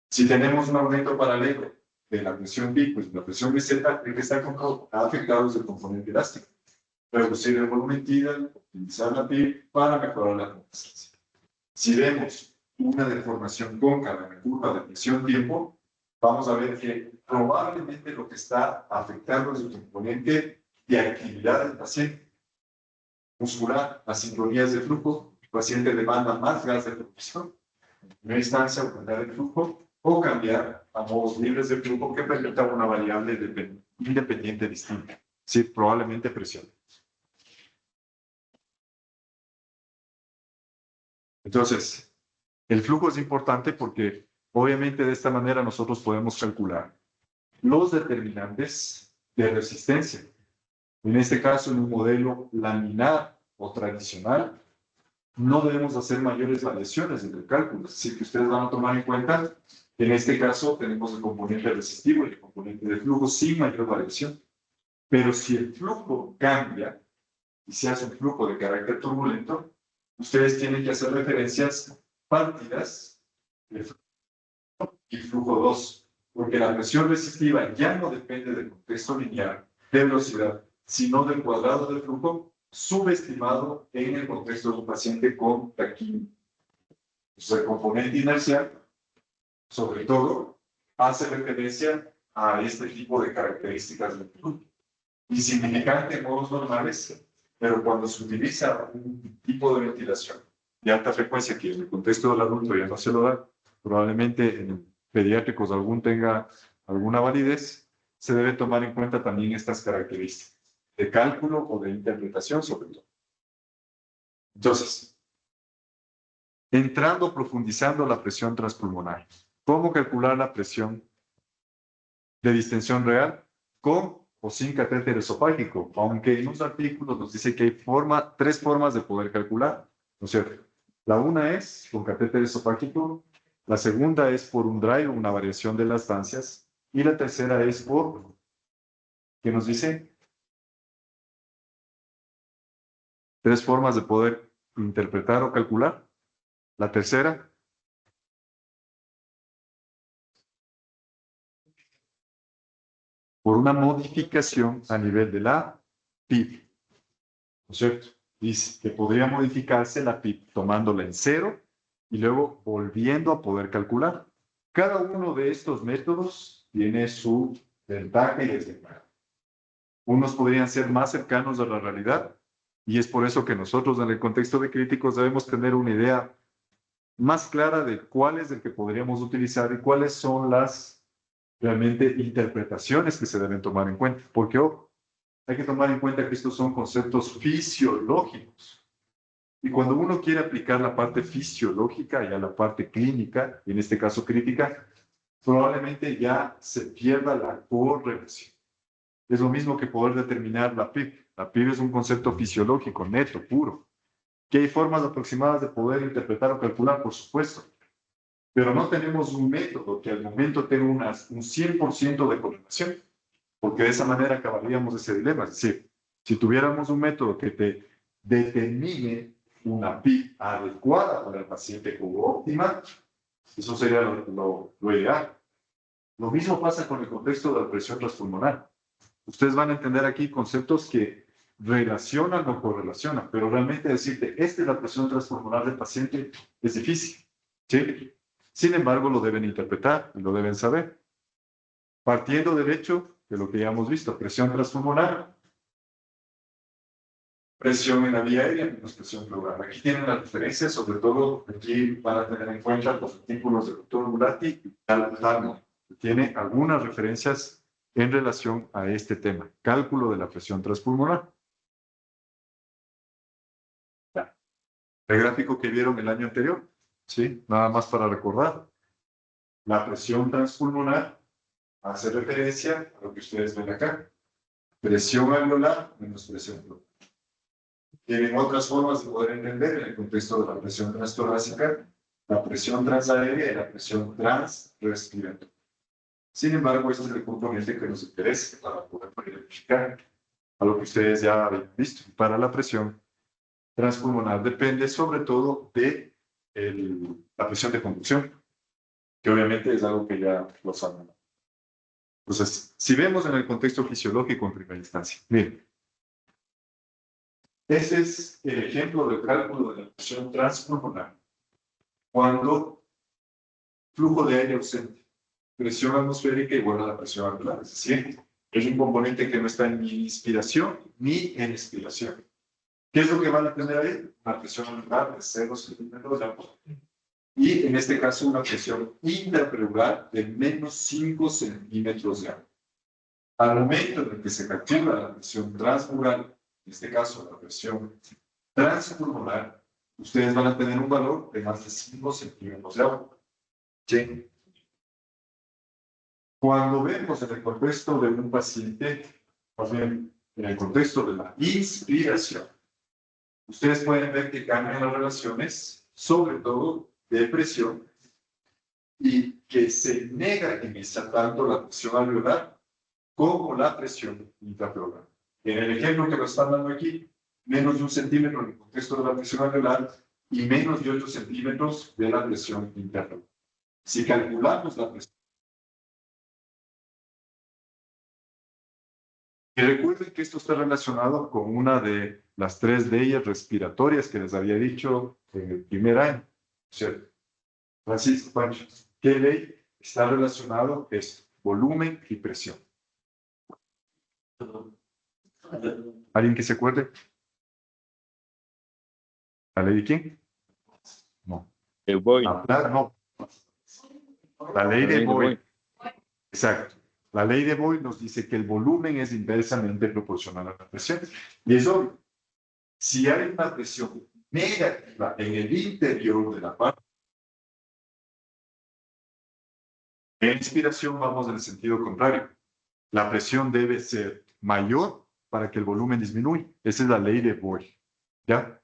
Si tenemos un aumento paralelo de la presión pico y la presión meseta, el que está afectado es el componente elástico. Reducir el volumen tidal, optimizar la PIB para mejorar la consistencia. Si vemos una deformación cóncava en la curva de presión-tiempo, vamos a ver que probablemente lo que está afectando es el componente de actividad del paciente. Muscular, las sincronías de flujo, el paciente demanda más gas de propulsión, en primera instancia aumentar el flujo o cambiar a modos libres de flujo que permitan una variable independiente distinta, sí, probablemente presión. Entonces, el flujo es importante porque obviamente de esta manera nosotros podemos calcular los determinantes de resistencia. En este caso, en un modelo laminar o tradicional, no debemos hacer mayores variaciones en el cálculo. Es decir, que ustedes van a tomar en cuenta que en este caso tenemos el componente resistivo y el componente de flujo sin mayor variación. Pero si el flujo cambia y se hace un flujo de carácter turbulento, ustedes tienen que hacer referencias partidas de flujo y flujo 2, porque la presión resistiva ya no depende del contexto lineal de velocidad, sino del cuadrado del flujo subestimado en el contexto de un paciente con taquimia. Entonces, el componente inercial, sobre todo, hace referencia a este tipo de características del flujo. Insignificante en modos normales, pero cuando se utiliza un tipo de ventilación de alta frecuencia, que en el contexto del adulto ya no se lo da, probablemente en pediátricos algún tenga alguna validez, se debe tomar en cuenta también estas características de cálculo o de interpretación sobre todo. Entonces, profundizando la presión transpulmonar. ¿Cómo calcular la presión de distensión real? Con o sin catéter esofágico, aunque en un artículo nos dice que hay tres formas de poder calcular, ¿no es cierto? La una es con catéter esofágico, la segunda es por un drive, una variación de las estancias, y la tercera es por, ¿qué nos dice? Tres formas de poder interpretar o calcular. La tercera, por una modificación a nivel de la PIB, ¿no es cierto? Dice que podría modificarse la PIB tomándola en cero y luego volviendo a poder calcular. Cada uno de estos métodos tiene su ventaja y desventaja. Unos podrían ser más cercanos a la realidad y es por eso que nosotros en el contexto de críticos debemos tener una idea más clara de cuál es el que podríamos utilizar y cuáles son las realmente interpretaciones que se deben tomar en cuenta. Porque hay que tomar en cuenta que estos son conceptos fisiológicos. Y cuando uno quiere aplicar la parte fisiológica y a la parte clínica, en este caso crítica, probablemente ya se pierda la correlación. Es lo mismo que poder determinar la PIB. La PIB es un concepto fisiológico, neto, puro. ¿Que hay formas aproximadas de poder interpretar o calcular? Por supuesto. pero no tenemos un método que al momento tenga un 100% de correlación, porque de esa manera acabaríamos ese dilema. Es decir, si tuviéramos un método que te determine una PIB adecuada para el paciente como óptima, eso sería lo ideal. Lo mismo pasa con el contexto de la presión transpulmonar. Ustedes van a entender aquí conceptos que relacionan o correlacionan, pero realmente decirte, esta es la presión transpulmonar del paciente, es difícil. ¿Sí? Sin embargo, lo deben interpretar y lo deben saber. Partiendo del hecho de lo que ya hemos visto, presión transpulmonar, presión en la vía aérea menos presión pleural. Aquí tienen las diferencias, sobre todo aquí van a tener en cuenta los artículos del doctor Mulati y Talmo, que tiene algunas referencias en relación a este tema, cálculo de la presión transpulmonar. El gráfico que vieron el año anterior, ¿sí? Nada más para recordar. La presión transpulmonar hace referencia a lo que ustedes ven acá. Presión alveolar menos presión pleural. Tienen otras formas de poder entender en el contexto de la presión transtorácica, la presión transaérea y la presión transrespiratoria. Sin embargo, este es el componente que nos interesa para poder identificar a lo que ustedes ya habían visto. Para la presión transpulmonar depende sobre todo de la presión de conducción, que obviamente es algo que ya lo saben. Entonces, si vemos en el contexto fisiológico en primera instancia, miren, ese es el ejemplo del cálculo de la presión transpulmonar cuando flujo de aire ausente, presión atmosférica igual a la presión alveolar, es decir, es un componente que no está ni en inspiración ni en expiración. ¿Qué es lo que van a tener ahí? Una presión alveolar de 0 centímetros de agua. Y en este caso una presión intrapleural de menos 5 centímetros de agua. Al momento en el que se calcula la presión transmural, en este caso la presión transpulmonar, ustedes van a tener un valor de más de 5 centímetros de agua. ¿Sí? Cuando vemos en el contexto de un paciente, más bien en el contexto de la inspiración, ustedes pueden ver que cambian las relaciones, sobre todo de presión, y que se negativiza tanto la presión alveolar como la presión intrapleural. En el ejemplo que nos están dando aquí, menos de 1 centímetro en el contexto de la presión alveolar y menos de 8 centímetros de la presión intrapleural. Si calculamos la presión, y recuerden que esto está relacionado con una de las 3 leyes respiratorias que les había dicho en el primer año, ¿cierto? Francisco Pancho, ¿qué ley está relacionado? Es volumen y presión. ¿Alguien que se acuerde? ¿La ley de quién? No. No. La ley de Boyle. Exacto. La ley de Boyle nos dice que el volumen es inversamente proporcional a la presión. Y eso, si hay una presión negativa en el interior de la parte, en inspiración vamos en el sentido contrario. La presión debe ser mayor para que el volumen disminuya. Esa es la ley de Boyle. ¿Ya?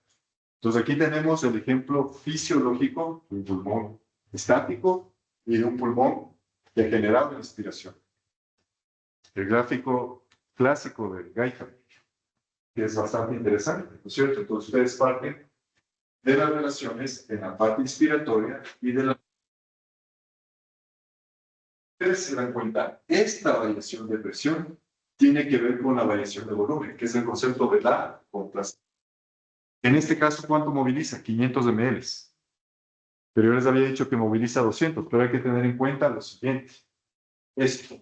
Entonces aquí tenemos el ejemplo fisiológico de un pulmón estático y de un pulmón degenerado en inspiración. El gráfico clásico de Geiger, que es bastante interesante, ¿no es cierto? Entonces ustedes parten de las relaciones en la parte inspiratoria y de la... Ustedes se dan cuenta, esta variación de presión tiene que ver con la variación de volumen, que es el concepto de la contraste. En este caso, ¿cuánto moviliza? 500 ml. Pero yo les había dicho que moviliza 200, pero hay que tener en cuenta lo siguiente. Esto,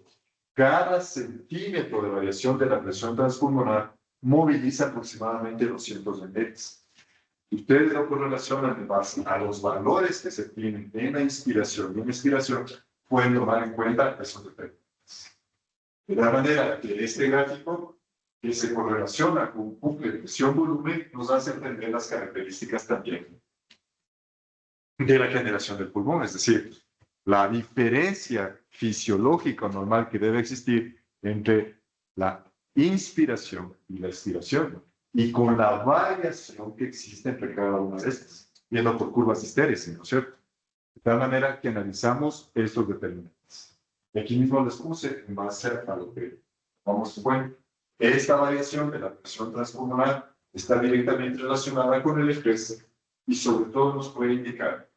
cada centímetro de variación de la presión transpulmonar moviliza aproximadamente 200 ml. Ustedes lo correlacionan en base a los valores que se tienen en la inspiración y en la expiración, pueden tomar en cuenta esos determinantes. De la manera que este gráfico, que se correlaciona con un bucle de presión-volumen, nos hace entender las características también de la generación del pulmón, es decir, la diferencia fisiológica normal que debe existir entre la inspiración y la expiración, y con la variación que existe entre cada una de estas, viendo por curvas histéricas, ¿no es cierto? De tal manera que analizamos estos determinantes. Y aquí mismo les puse en base a lo que vamos a ver. Esta variación de la presión transpulmonar está directamente relacionada con el estrés y sobre todo nos puede indicar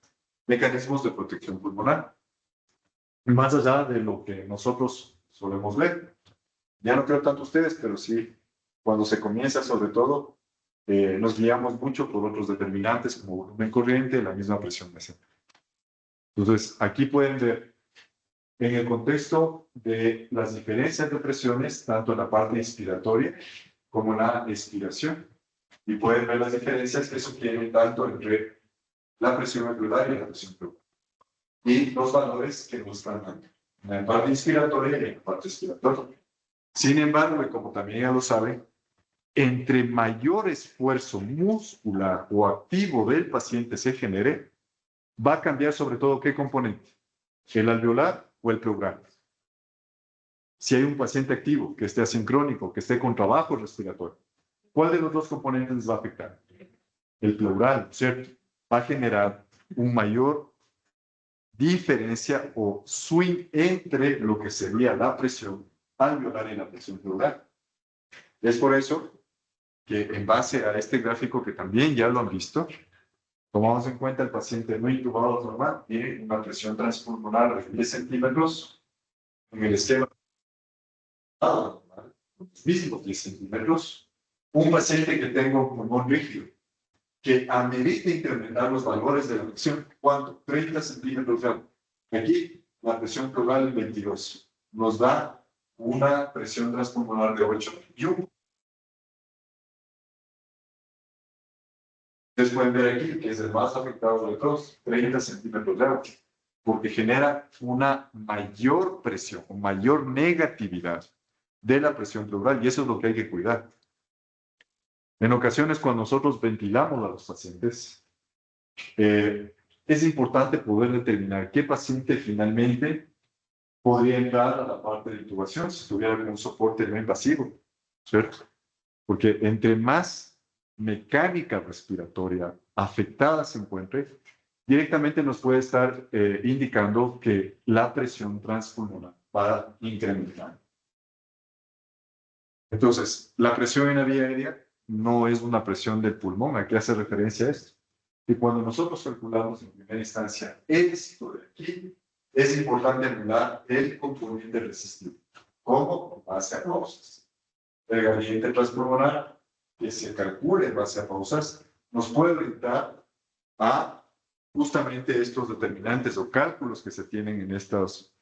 mecanismos de protección pulmonar. Más allá de lo que nosotros solemos ver. Ya no creo tanto ustedes, pero sí, cuando se comienza sobre todo, nos guiamos mucho por otros determinantes como volumen corriente, la misma presión basal. Entonces, aquí pueden ver en el contexto de las diferencias de presiones, tanto en la parte inspiratoria como en la expiración. Y pueden ver las diferencias que sugieren tanto entre la presión alveolar y la presión pleural. Y los valores que nos están dando en la parte inspiratoria y en la parte expiratoria. Sin embargo, y como también ya lo saben, entre mayor esfuerzo muscular o activo del paciente se genere, va a cambiar sobre todo qué componente, el alveolar o el pleural. Si hay un paciente activo que esté asincrónico, que esté con trabajo respiratorio, ¿cuál de los dos componentes va a afectar? El pleural, ¿cierto? Va a generar un mayor diferencia o swing entre lo que sería la presión alveolar y la presión pleural. Es por eso que en base a este gráfico que también ya lo han visto, tomamos en cuenta el paciente no intubado normal tiene una presión transpulmonar de 10 centímetros en el esquema normal, los mismos 10 centímetros, un paciente que tenga un pulmón rígido, que amerita incrementar los valores de la presión, ¿cuánto? 30 centímetros de agua. Aquí la presión pleural es 22, nos da una presión transpulmonar de 8 y un. Ustedes pueden ver aquí que es el más afectado de todos, 30 centímetros de agua, porque genera una mayor presión, o mayor negatividad de la presión pleural, y eso es lo que hay que cuidar. En ocasiones, cuando nosotros ventilamos a los pacientes, es importante poder determinar qué paciente finalmente podría entrar a la parte de intubación si tuviera un soporte no invasivo, ¿cierto? Porque entre más mecánica respiratoria afectada se encuentre, directamente nos puede estar indicando que la presión transpulmonar va a incrementar. Entonces, la presión en la vía aérea no es una presión del pulmón, ¿a qué hace referencia a esto? Y cuando nosotros calculamos en primera instancia esto de aquí, es importante anular el componente resistivo. ¿Cómo? Base a pausas. El gradiente transpulmonar, que se calcule en base a pausas, nos puede orientar a justamente estos determinantes o cálculos que se tienen en estas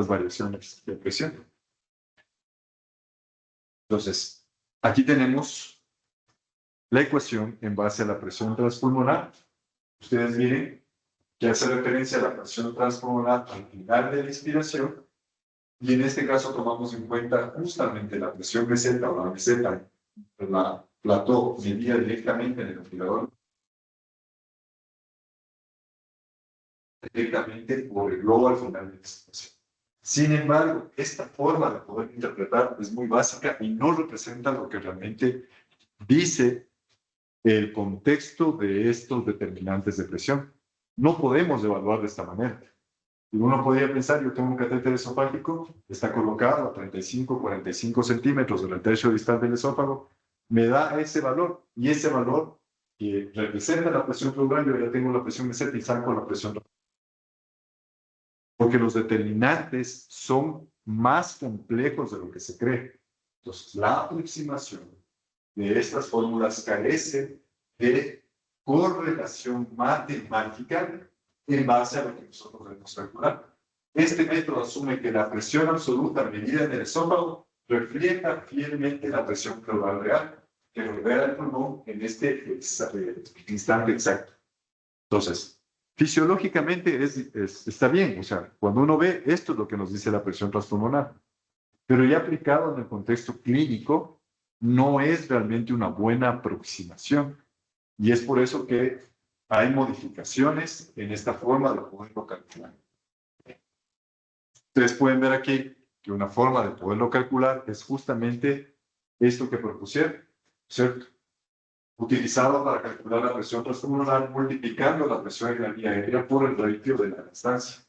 variaciones de presión. Entonces, aquí tenemos la ecuación en base a la presión transpulmonar. Ustedes miren que hace referencia a la presión transpulmonar al final de la inspiración, y en este caso tomamos en cuenta justamente la presión meseta o la meseta, la plató medida directamente en el respirador, directamente por el globo al final de la inspiración. Sin embargo, esta forma de poder interpretar es muy básica y no representa lo que realmente dice el contexto de estos determinantes de presión. No podemos evaluar de esta manera. Y uno podría pensar, yo tengo un catéter esofágico, está colocado a 35, 45 centímetros del tercio distal del esófago, me da ese valor, y ese valor que representa la presión pleural, yo ya tengo la presión meseta y saco la presión. Porque los determinantes son más complejos de lo que se cree. Entonces, la aproximación de estas fórmulas carece de correlación matemática en base a lo que nosotros debemos calcular. Este método asume que la presión absoluta medida en el esófago refleja fielmente la presión pleural real que rodea el pulmón en este instante exacto. Entonces, fisiológicamente está bien, o sea, cuando uno ve esto es lo que nos dice la presión transpulmonar, pero ya aplicado en el contexto clínico no es realmente una buena aproximación, y es por eso que hay modificaciones en esta forma de poderlo calcular. Ustedes pueden ver aquí que una forma de poderlo calcular es justamente esto que propusieron, ¿cierto? utilizado para calcular la presión transpulmonar multiplicando la presión en la vía aérea por el ratio de la distancia.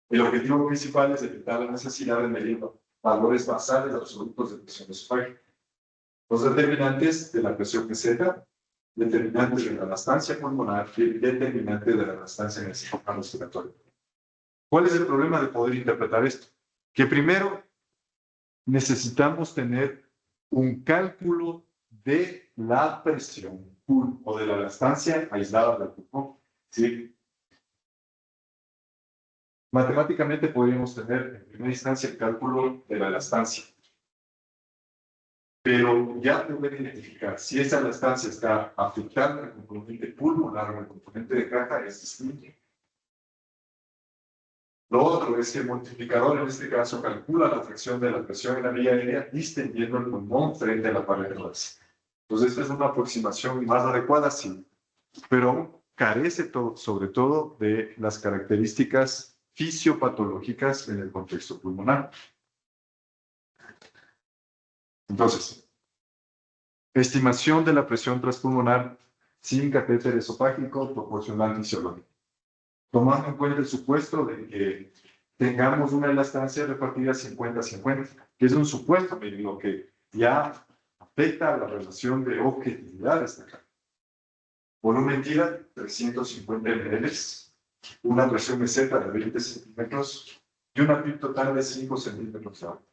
El objetivo principal es detectar la necesidad de medir valores basales absolutos de presión esofágica. Los determinantes de la presión meseta, determinantes de la elastancia pulmonar y determinante de la elastancia en el sistema respiratorio. ¿Cuál es el problema de poder interpretar esto? Que primero necesitamos tener un cálculo de la presión o de la elastancia aislada del pulmón. ¿Sí? Matemáticamente podríamos tener en primera instancia el cálculo de la elastancia. Pero ya poder identificar si esa elastancia está afectando el componente pulmonar o el componente de caja es distinto. Lo otro es que el multiplicador en este caso calcula la fracción de la presión en la vía aérea distendiendo el pulmón frente a la pared torácica. Entonces, esta es una aproximación más adecuada, sí, pero carece sobre todo de las características fisiopatológicas en el contexto pulmonar. Entonces, estimación de la presión transpulmonar sin catéter esofágico proporcional fisiológico. Tomando en cuenta el supuesto de que tengamos una elastancia repartida 50-50, que es un supuesto, lo que ya afecta a la relación de objetividad de esta carga. Volumen tira, 350 ml, una presión meseta de 20 centímetros y una PIB total de 5 centímetros de agua.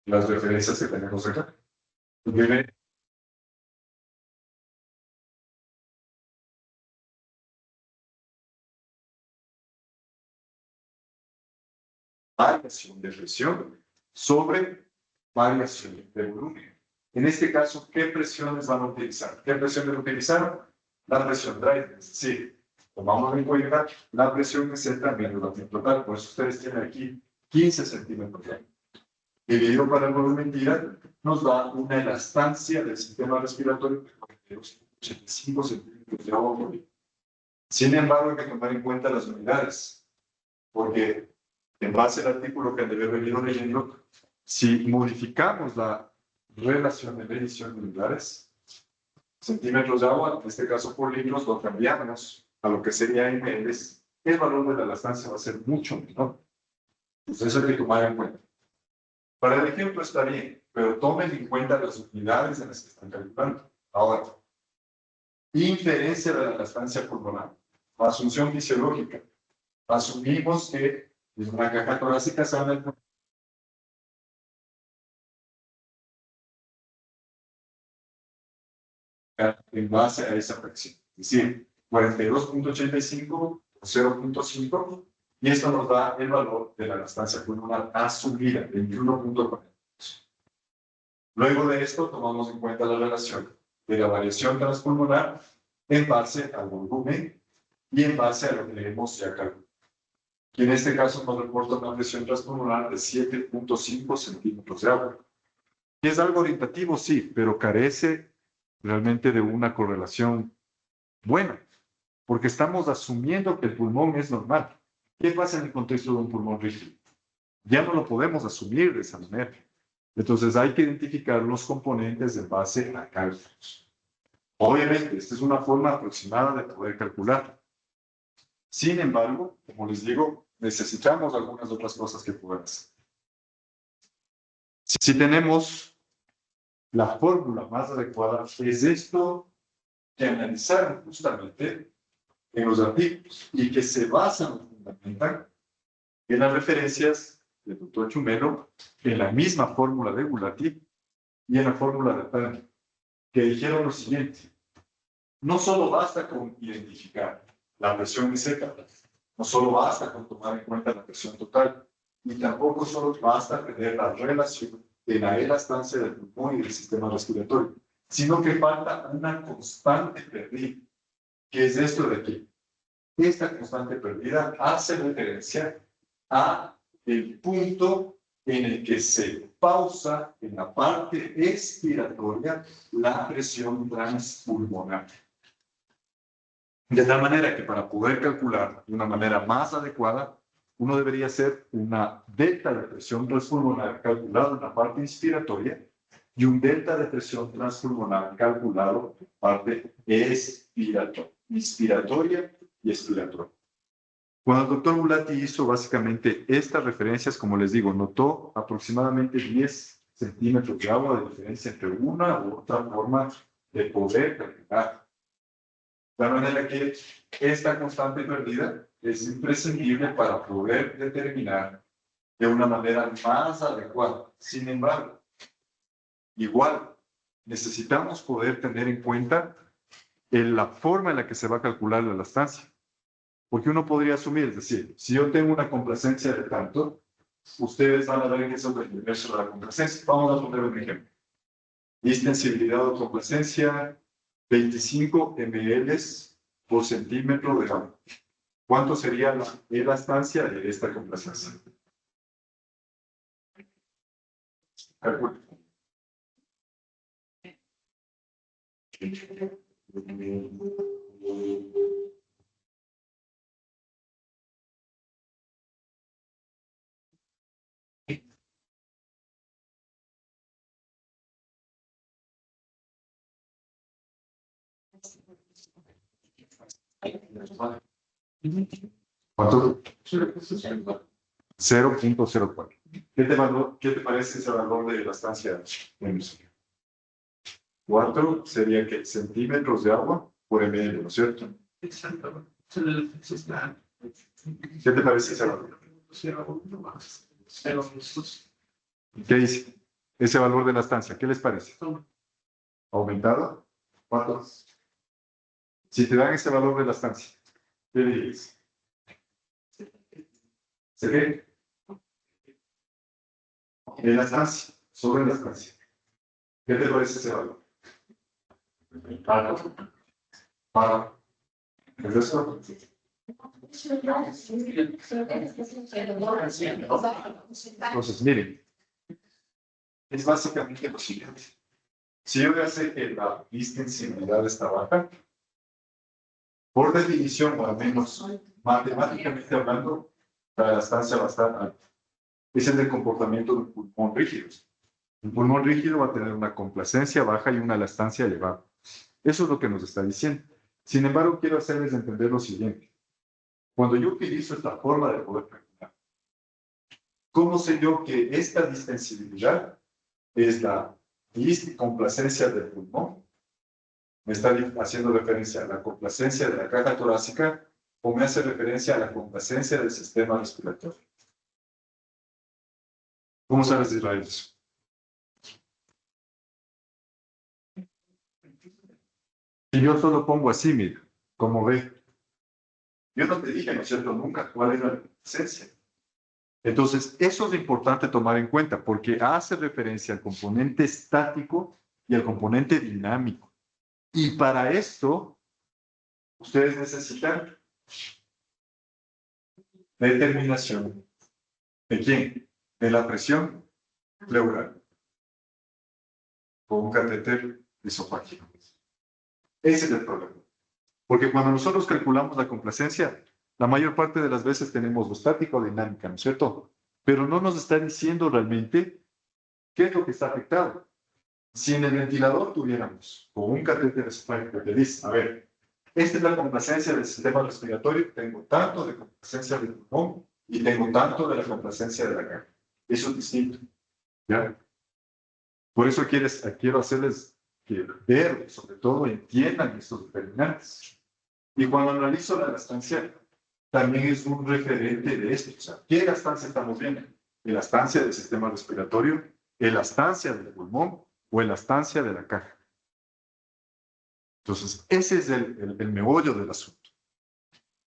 Las referencias que tenemos acá. Variación de presión sobre variación de volumen. En este caso, ¿qué presiones van a utilizar? ¿Qué presiones utilizaron? La presión Dryden. Sí, tomamos en cuenta la presión meseta menos la presión total. Por eso ustedes tienen aquí 15 centímetros de aire. Dividido para el volumen tira, nos da una elastancia del sistema respiratorio de 85 centímetros de agua. Sin embargo, hay que tomar en cuenta las unidades, porque en base al artículo que han de haber venido leyendo, si modificamos la relación de medición de unidades, centímetros de agua, en este caso por litros, lo cambiamos a lo que sería ml, el valor de la elastancia va a ser mucho menor. Entonces eso hay que tomar en cuenta. Para el ejemplo está bien, pero tomen en cuenta las unidades en las que están calculando. Ahora, inferencia de la elastancia pulmonar, asunción fisiológica. Asumimos que es una caja torácica sana. En base a esa fracción. Es decir, 42.85 o 0.5, y esto nos da el valor de la elastancia pulmonar asumida, 21.40. Luego de esto, tomamos en cuenta la relación de la variación transpulmonar en base al volumen y en base a lo que hemos ya calculado. Y en este caso nos reporta una presión transpulmonar de 7.5 centímetros de agua. Y es algo orientativo, sí, pero carece realmente de una correlación buena, porque estamos asumiendo que el pulmón es normal. ¿Qué pasa en el contexto de un pulmón rígido? Ya no lo podemos asumir de esa manera. Entonces hay que identificar los componentes en base a cálculos. Obviamente, esta es una forma aproximada de poder calcular. Sin embargo, como les digo, necesitamos algunas otras cosas que poder hacer. Si tenemos la fórmula más adecuada, es esto que analizaron justamente en los artículos y que se basan fundamentalmente en las referencias del doctor Chumelo, en la misma fórmula de Gulati y en la fórmula de Tan, que dijeron lo siguiente: no solo basta con identificar la presión meseta, no solo basta con tomar en cuenta la presión total, y tampoco solo basta tener la relación de la elastancia del pulmón y del sistema respiratorio, sino que falta una constante perdida, que es esto de aquí. Esta constante perdida hace referencia a el punto en el que se pausa en la parte expiratoria la presión transpulmonar. De tal manera que para poder calcular de una manera más adecuada, uno debería hacer una delta de presión transpulmonar calculada en la parte inspiratoria y un delta de presión transpulmonar calculado por parte inspiratoria y expiratoria. Cuando el doctor Mulati hizo básicamente estas referencias, como les digo, notó aproximadamente 10 centímetros de agua de diferencia entre una u otra forma de poder calcular. De manera que esta constante perdida es imprescindible para poder determinar de una manera más adecuada. Sin embargo, igual, necesitamos poder tener en cuenta la forma en la que se va a calcular la elastancia. Porque uno podría asumir, es decir, si yo tengo una complacencia de tanto, ustedes van a ver que es el universo de la complacencia. Vamos a poner un ejemplo. Distensibilidad o complacencia, 25 ml por centímetro de agua. ¿Cuánto sería la elastancia de esta complacencia? Calcula. ¿Cuánto? 0.04. ¿Qué te parece ese valor de elastancia? 4 sería que centímetros de agua por ml, ¿no es cierto? Exacto. ¿Qué te parece ese valor? ¿Qué dice? Ese valor de elastancia, ¿qué les parece? ¿Aumentado? ¿Cuánto? Si te dan ese valor de elastancia, ¿qué dices? ¿Se ve? Elastancia, sobre elastancia. ¿Qué te parece ese valor? Para. ¿Es eso? Entonces, miren, es básicamente lo siguiente. Si yo ya sé que la distensibilidad está baja, por definición, o al menos matemáticamente hablando, la elastancia va a estar alta. Ese es el comportamiento del pulmón rígido. Un pulmón rígido va a tener una complacencia baja y una elastancia elevada. Eso es lo que nos está diciendo. Sin embargo, quiero hacerles entender lo siguiente. Cuando yo utilizo esta forma de poder calcular, ¿cómo sé yo que esta distensibilidad es la complacencia del pulmón? ¿Me está haciendo referencia a la complacencia de la caja torácica o me hace referencia a la complacencia del sistema respiratorio? ¿Cómo sabes Israel eso? Si yo solo pongo así, mira, como ve, yo no te dije, ¿no es cierto?, nunca cuál es la complacencia. Entonces, eso es importante tomar en cuenta porque hace referencia al componente estático y al componente dinámico. Y para esto, ustedes necesitan determinación. ¿De quién? De la presión pleural. Con un catéter esofágico. Ese es el problema. Porque cuando nosotros calculamos la complacencia, la mayor parte de las veces tenemos lo estática o dinámica, ¿no es cierto? Pero no nos está diciendo realmente qué es lo que está afectado. Si en el ventilador tuviéramos con un catéter esofágico que te dice, a ver, esta es la complacencia del sistema respiratorio, tengo tanto de complacencia del pulmón y tengo tanto de la complacencia de la caja. Eso es distinto. ¿Ya? Por eso quiero hacerles que ver, sobre todo, entiendan estos determinantes. Y cuando analizo la elastancia, también es un referente de esto. O sea, ¿qué elastancia estamos viendo? ¿Elastancia del sistema respiratorio? ¿Elastancia del pulmón? ¿O elastancia de la caja? Entonces, ese es el meollo del asunto.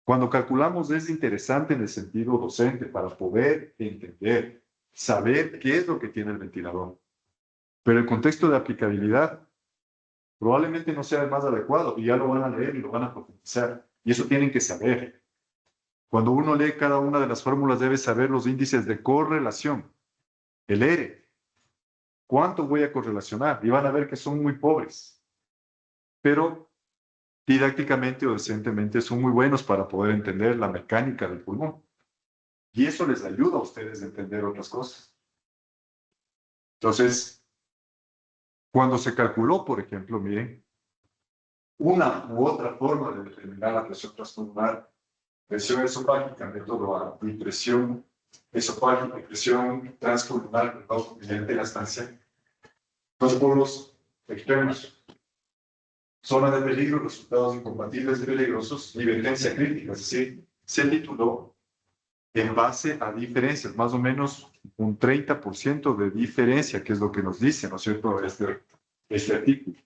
Cuando calculamos es interesante en el sentido docente para poder entender, saber qué es lo que tiene el ventilador. Pero el contexto de aplicabilidad probablemente no sea el más adecuado y ya lo van a leer y lo van a profundizar. Y eso tienen que saber. Cuando uno lee cada una de las fórmulas debe saber los índices de correlación. El R. ¿Cuánto voy a correlacionar? Y van a ver que son muy pobres. Pero didácticamente o decentemente son muy buenos para poder entender la mecánica del pulmón. Y eso les ayuda a ustedes a entender otras cosas. Entonces, Cuando se calculó, por ejemplo, miren, una u otra forma de determinar la presión transpulmonar, presión esofágica, método A, y presión esofágica, presión transpulmonar, perdón, mediante la estancia, dos polos extremos, zona de peligro, resultados incompatibles de peligrosos, divergencia crítica, es decir, se tituló en base a diferencias, más o menos un 30% de diferencia, que es lo que nos dice, ¿no es cierto?, este artículo.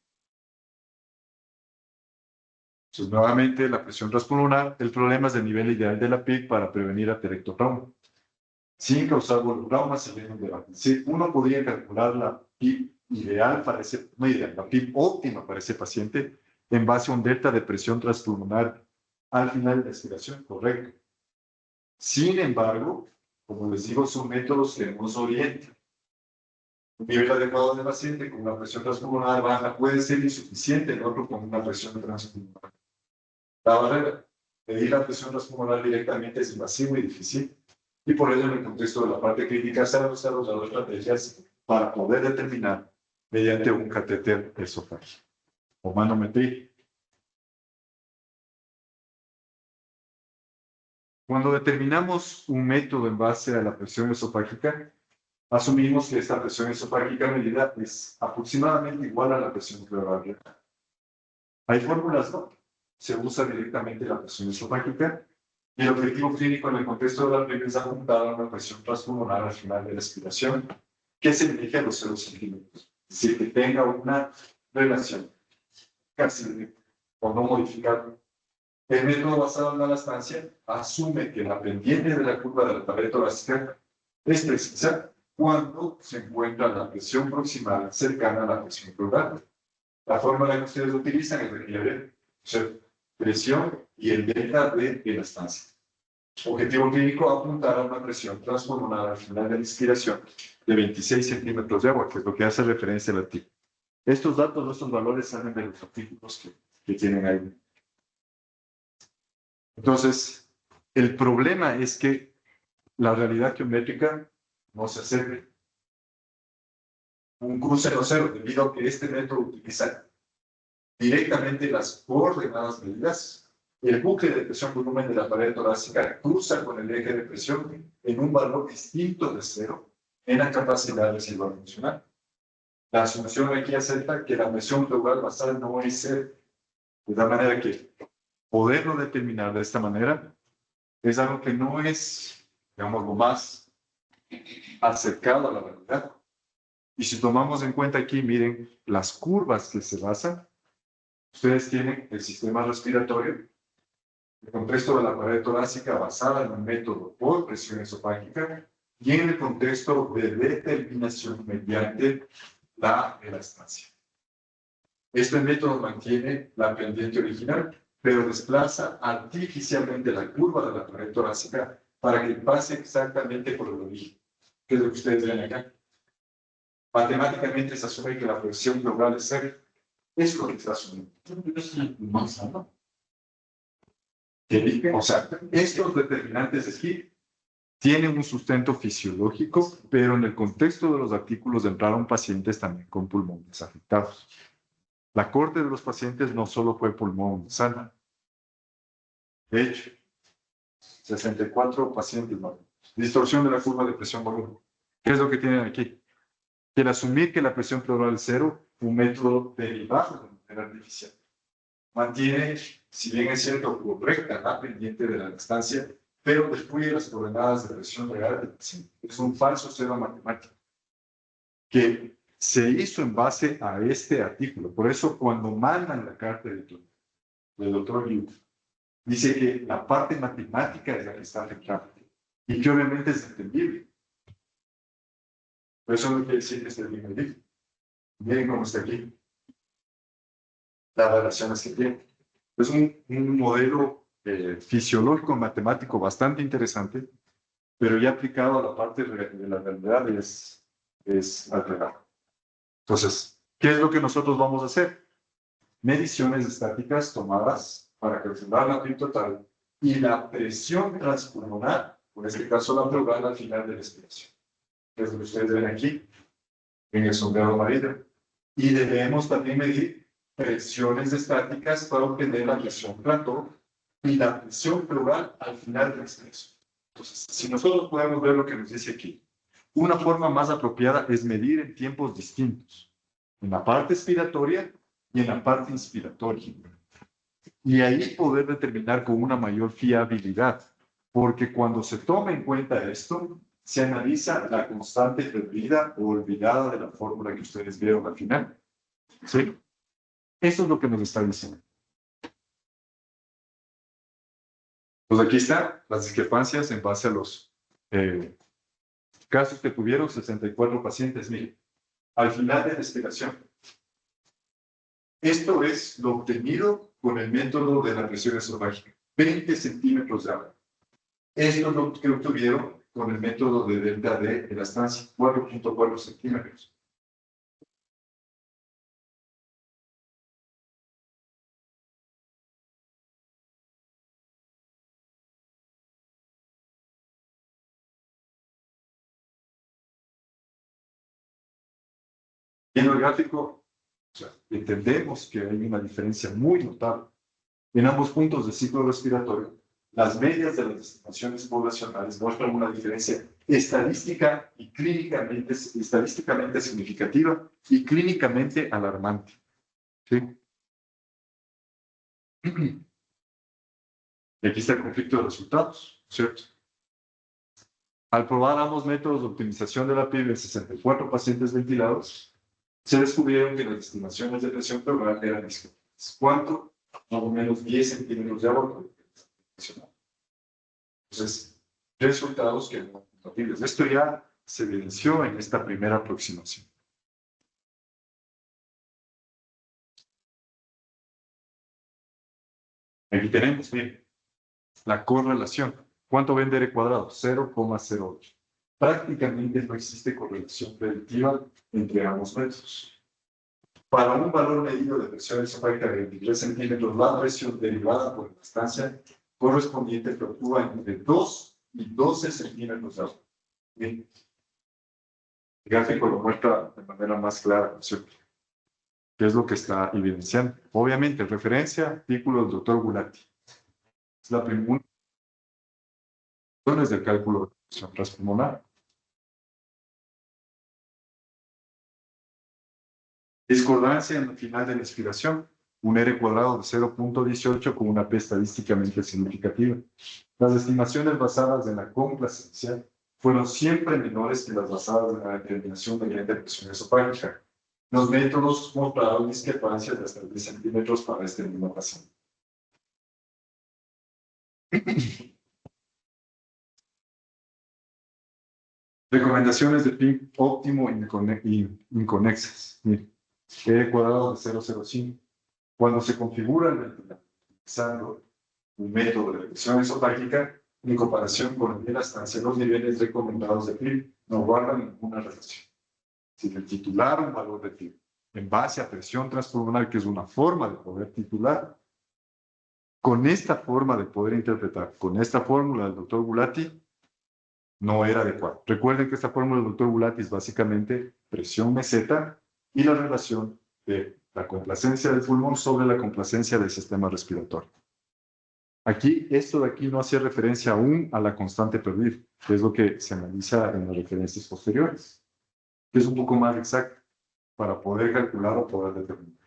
Entonces, nuevamente, la presión transpulmonar, el problema es el nivel ideal de la PIC para prevenir aterectotrauma, sin causar volutrauma, se viene un debate. Sí, uno podría calcular la PIC ideal para ese, no ideal, la PIC óptima para ese paciente en base a un delta de presión transpulmonar al final de la expiración, correcto. Sin embargo, como les digo, son métodos que nos orientan. Un nivel adecuado del paciente con una presión transpulmonar baja puede ser insuficiente, el otro con una presión transpulmonar. La barrera, medir la presión transpulmonar directamente es invasivo y difícil, y por ello en el contexto de la parte clínica se han desarrollado estrategias para poder determinar mediante un catéter esofágico o manometría. Cuando determinamos un método en base a la presión esofágica, asumimos que esta presión esofágica medida es aproximadamente igual a la presión pleural. Hay fórmulas, ¿no? Se usa directamente la presión esofágica y el objetivo clínico en el contexto de la PIC es apuntar a una presión transpulmonar al final de la expiración que se dirige a los 0 centímetros, es decir, que tenga una relación casi o no modificable. El método basado en la elastancia asume que la pendiente de la curva de la pared torácica es precisa cuando se encuentra la presión proximal cercana a la presión pleural. La fórmula que ustedes utilizan es requiere presión y el delta de elastancia. Objetivo clínico, apuntar a una presión transpulmonar al final de la inspiración de 26 centímetros de agua, que es lo que hace referencia al artículo. Estos datos, estos valores salen de los artículos que tienen ahí. Entonces, el problema es que la realidad geométrica no se acerca. Un cruce no cero, debido a que este método utiliza directamente las coordenadas medidas. El bucle de presión volumen de la pared torácica cruza con el eje de presión en un valor distinto de cero en la capacidad residual funcional. La asunción aquí acepta que la presión pleural basal no es cero, de tal manera que poderlo determinar de esta manera es algo que no es, digamos, lo más acercado a la realidad. Y si tomamos en cuenta aquí, miren, las curvas que se basan, ustedes tienen el sistema respiratorio, el contexto de la pared torácica basada en un método por presión esofágica y en el contexto de determinación mediante la elastancia. Este método mantiene la pendiente original, pero desplaza artificialmente la curva de la pared torácica para que pase exactamente por el origen, que es lo que ustedes ven acá. Matemáticamente se asume que la presión pleural es cero. Es lo que está asumiendo. O sea, estos determinantes de aquí tienen un sustento fisiológico, pero en el contexto de los artículos entraron pacientes también con pulmones afectados. La corte de los pacientes no solo fue pulmón sano. De hecho, 64 pacientes, ¿no? Distorsión de la curva de presión volumen. ¿Qué es lo que tienen aquí? Que al asumir que la presión pleural es cero, un método derivado de manera artificial mantiene, si bien es cierto, correcta la pendiente de la distancia, pero destruye las coordenadas de presión real del paciente. Es un falso cero matemático que se hizo en base a este artículo. Por eso, cuando mandan la carta del doctor Liu, dice que la parte matemática es la que está afectada y que obviamente es entendible. Pero eso no quiere decir que esté bien medido. Miren cómo está aquí. Las relaciones que tiene. Es un modelo fisiológico matemático bastante interesante, pero ya aplicado a la parte de la realidad es alterado. Entonces, ¿qué es lo que nosotros vamos a hacer? Mediciones estáticas tomadas para calcular la PIB total y la presión transpulmonar, por este caso la pleural al final de la expiración. Que es lo que ustedes ven aquí, en el sombreado amarillo. Y debemos también medir presiones estáticas para obtener la presión plató y la presión pleural al final del expreso. Entonces, si nosotros podemos ver lo que nos dice aquí, una forma más apropiada es medir en tiempos distintos, en la parte expiratoria y en la parte inspiratoria. Y ahí poder determinar con una mayor fiabilidad, porque cuando se toma en cuenta esto, se analiza la constante perdida o olvidada de la fórmula que ustedes vieron al final. ¿Sí? Eso es lo que nos está diciendo. Pues aquí están las discrepancias en base a los casos que tuvieron 64 pacientes. Miren, al final de la explicación. Esto es lo obtenido con el método de la presión esofágica, 20 centímetros de agua. Esto es lo que obtuvieron con el método de delta D de la estancia, 4.4 centímetros. En el gráfico, o sea, entendemos que hay una diferencia muy notable en ambos puntos del ciclo respiratorio. Las medias de las estimaciones poblacionales muestran una diferencia estadística y estadísticamente significativa y clínicamente alarmante. ¿Sí? Y aquí está el conflicto de resultados, ¿cierto? Al probar ambos métodos de optimización de la PIB en 64 pacientes ventilados, se descubrieron que las estimaciones de presión pleural eran discrepantes. ¿Cuánto? Más o menos 10 centímetros de agua. Entonces, resultados que no compatibles. Esto ya se evidenció en esta primera aproximación. Aquí tenemos, miren, la correlación. ¿Cuánto ven de R cuadrado? 0,08. Prácticamente no existe correlación predictiva entre ambos métodos. Para un valor medido de presión esofágica de 23 centímetros, la presión derivada por la estancia correspondiente fluctúa entre 2 y 12 centímetros de agua. Bien. El gráfico lo muestra de manera más clara, ¿no es cierto? ¿Qué es lo que está evidenciando? Obviamente, referencia, artículo del doctor Gulati. Es la primera del cálculo de presión transpulmonar. Discordancia en el final de la inspiración. Un R cuadrado de 0.18 con una P estadísticamente significativa. Las estimaciones basadas en la complacencia fueron siempre menores que las basadas en la determinación mediante presión esofágica. Los métodos mostraron discrepancias de hasta 10 centímetros para este mismo paciente. Recomendaciones de PIB óptimo inconexas. Miren, R cuadrado de 0,05. Cuando se configura el ventilador utilizando un método de presión esofágica, en comparación con la estancia, los niveles recomendados de PIB no guardan ninguna relación. Si el titular un valor de PIB en base a presión transpulmonar, que es una forma de poder titular, con esta forma de poder interpretar, con esta fórmula del doctor Gulati, no era adecuado. Recuerden que esta fórmula del doctor Gulati es básicamente presión meseta y la relación de la complacencia del pulmón sobre la complacencia del sistema respiratorio. Aquí, esto de aquí no hace referencia aún a la constante perdida, que es lo que se analiza en las referencias posteriores, que es un poco más exacto para poder calcular o poder determinar.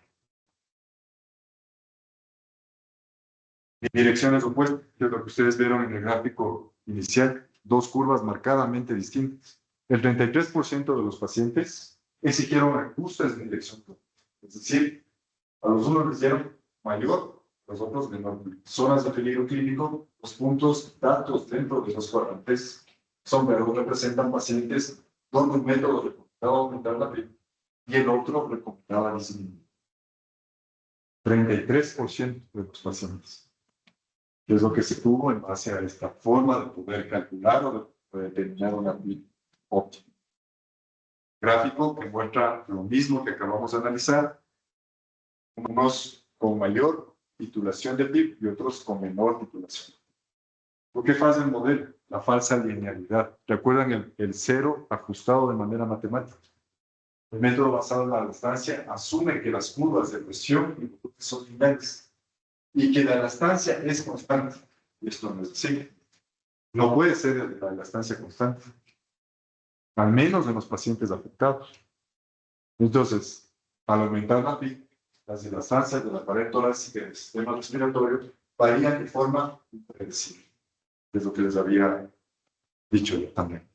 Direcciones opuestas, que es lo que ustedes vieron en el gráfico inicial, dos curvas marcadamente distintas. El 33% de los pacientes exigieron ajustes de dirección. Es decir, a los unos les dieron mayor, los otros menor. Zonas de peligro clínico, los puntos datos dentro de los cuadrantes son verdes, representan pacientes donde un método recomendaba aumentar la PIB y el otro recomendaba disminuir. 33% de los pacientes. Que es lo que se tuvo en base a esta forma de poder calcular o de determinar una PIB óptima. Gráfico que muestra lo mismo que acabamos de analizar, unos con mayor titulación de PIB y otros con menor titulación. ¿Por qué falla el modelo? La falsa linealidad. ¿Recuerdan el cero ajustado de manera matemática? El método basado en la elastancia asume que las curvas de presión y volumen son lineales y que la elastancia es constante. Esto no es así. No puede ser la elastancia constante, al menos en los pacientes afectados. Entonces, al aumentar la PIC, las elastancias de la pared torácica y del sistema respiratorio varían de forma impredecible. Es lo que les había dicho yo también.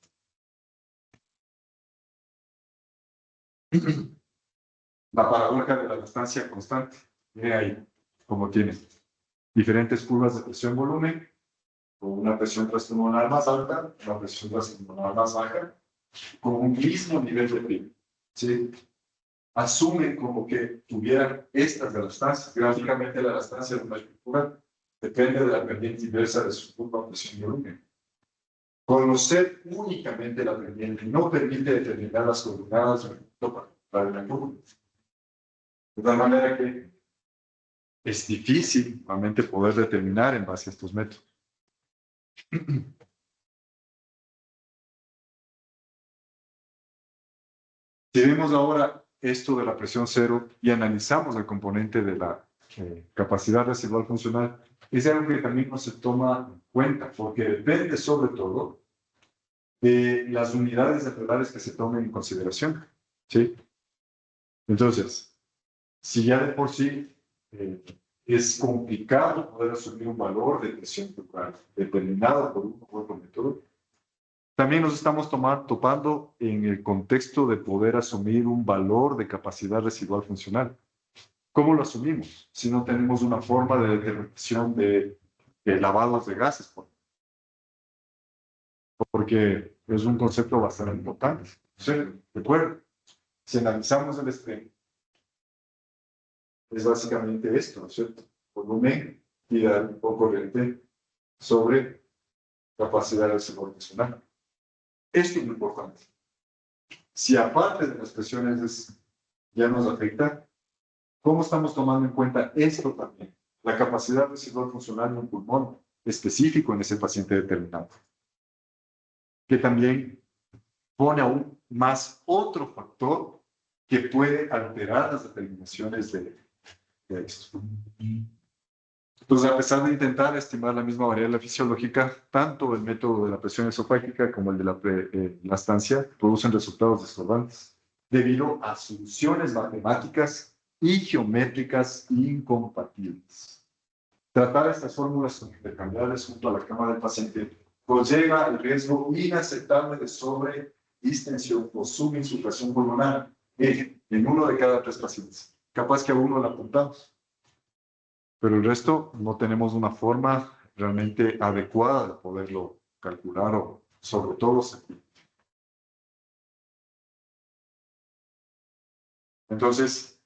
La paradoja de la elastancia constante. Miren ahí cómo tiene diferentes curvas de presión-volumen, con una presión transpulmonar más alta, una presión transpulmonar más baja, con un mismo nivel de PIB. ¿Sí? Asumen como que tuvieran estas elastancias. Gráficamente, la elastancia de una estructura depende de la pendiente inversa de su curva de presión-volumen. Conocer únicamente la pendiente no permite determinar las coordenadas para la curva. De tal manera que es difícil realmente poder determinar en base a estos métodos. Si vemos ahora esto de la presión cero y analizamos el componente de la capacidad residual funcional, es algo que también no se toma en cuenta, porque depende sobre todo de las unidades de que se tomen en consideración. ¿Sí? Entonces, si ya de por sí es complicado poder asumir un valor de presión total determinado por un u otro método, también nos estamos topando en el contexto de poder asumir un valor de capacidad residual funcional. ¿Cómo lo asumimos? Si no tenemos una forma de determinación de lavados de gases, porque es un concepto bastante importante. ¿Sí? Recuerden, si analizamos el stream, es básicamente esto, ¿no es cierto? Volumen y dar un poco corriente sobre capacidad residual funcional. Esto es muy importante. Si aparte de las presiones ya nos afecta, ¿cómo estamos tomando en cuenta esto también? La capacidad residual funcional de un pulmón específico en ese paciente determinado. Que también pone aún más otro factor que puede alterar las determinaciones de esto. Entonces, a pesar de intentar estimar la misma variable fisiológica, tanto el método de la presión esofágica como el de la elastancia producen resultados discordantes debido a soluciones matemáticas y geométricas incompatibles. Tratar estas fórmulas intercambiables junto a la cama del paciente conlleva el riesgo inaceptable de sobredistensión o subinsuflación pulmonar en uno de cada 3 pacientes. Capaz que a uno la apuntamos, pero el resto no tenemos una forma realmente adecuada de poderlo calcular o sobre todo sentir. Entonces,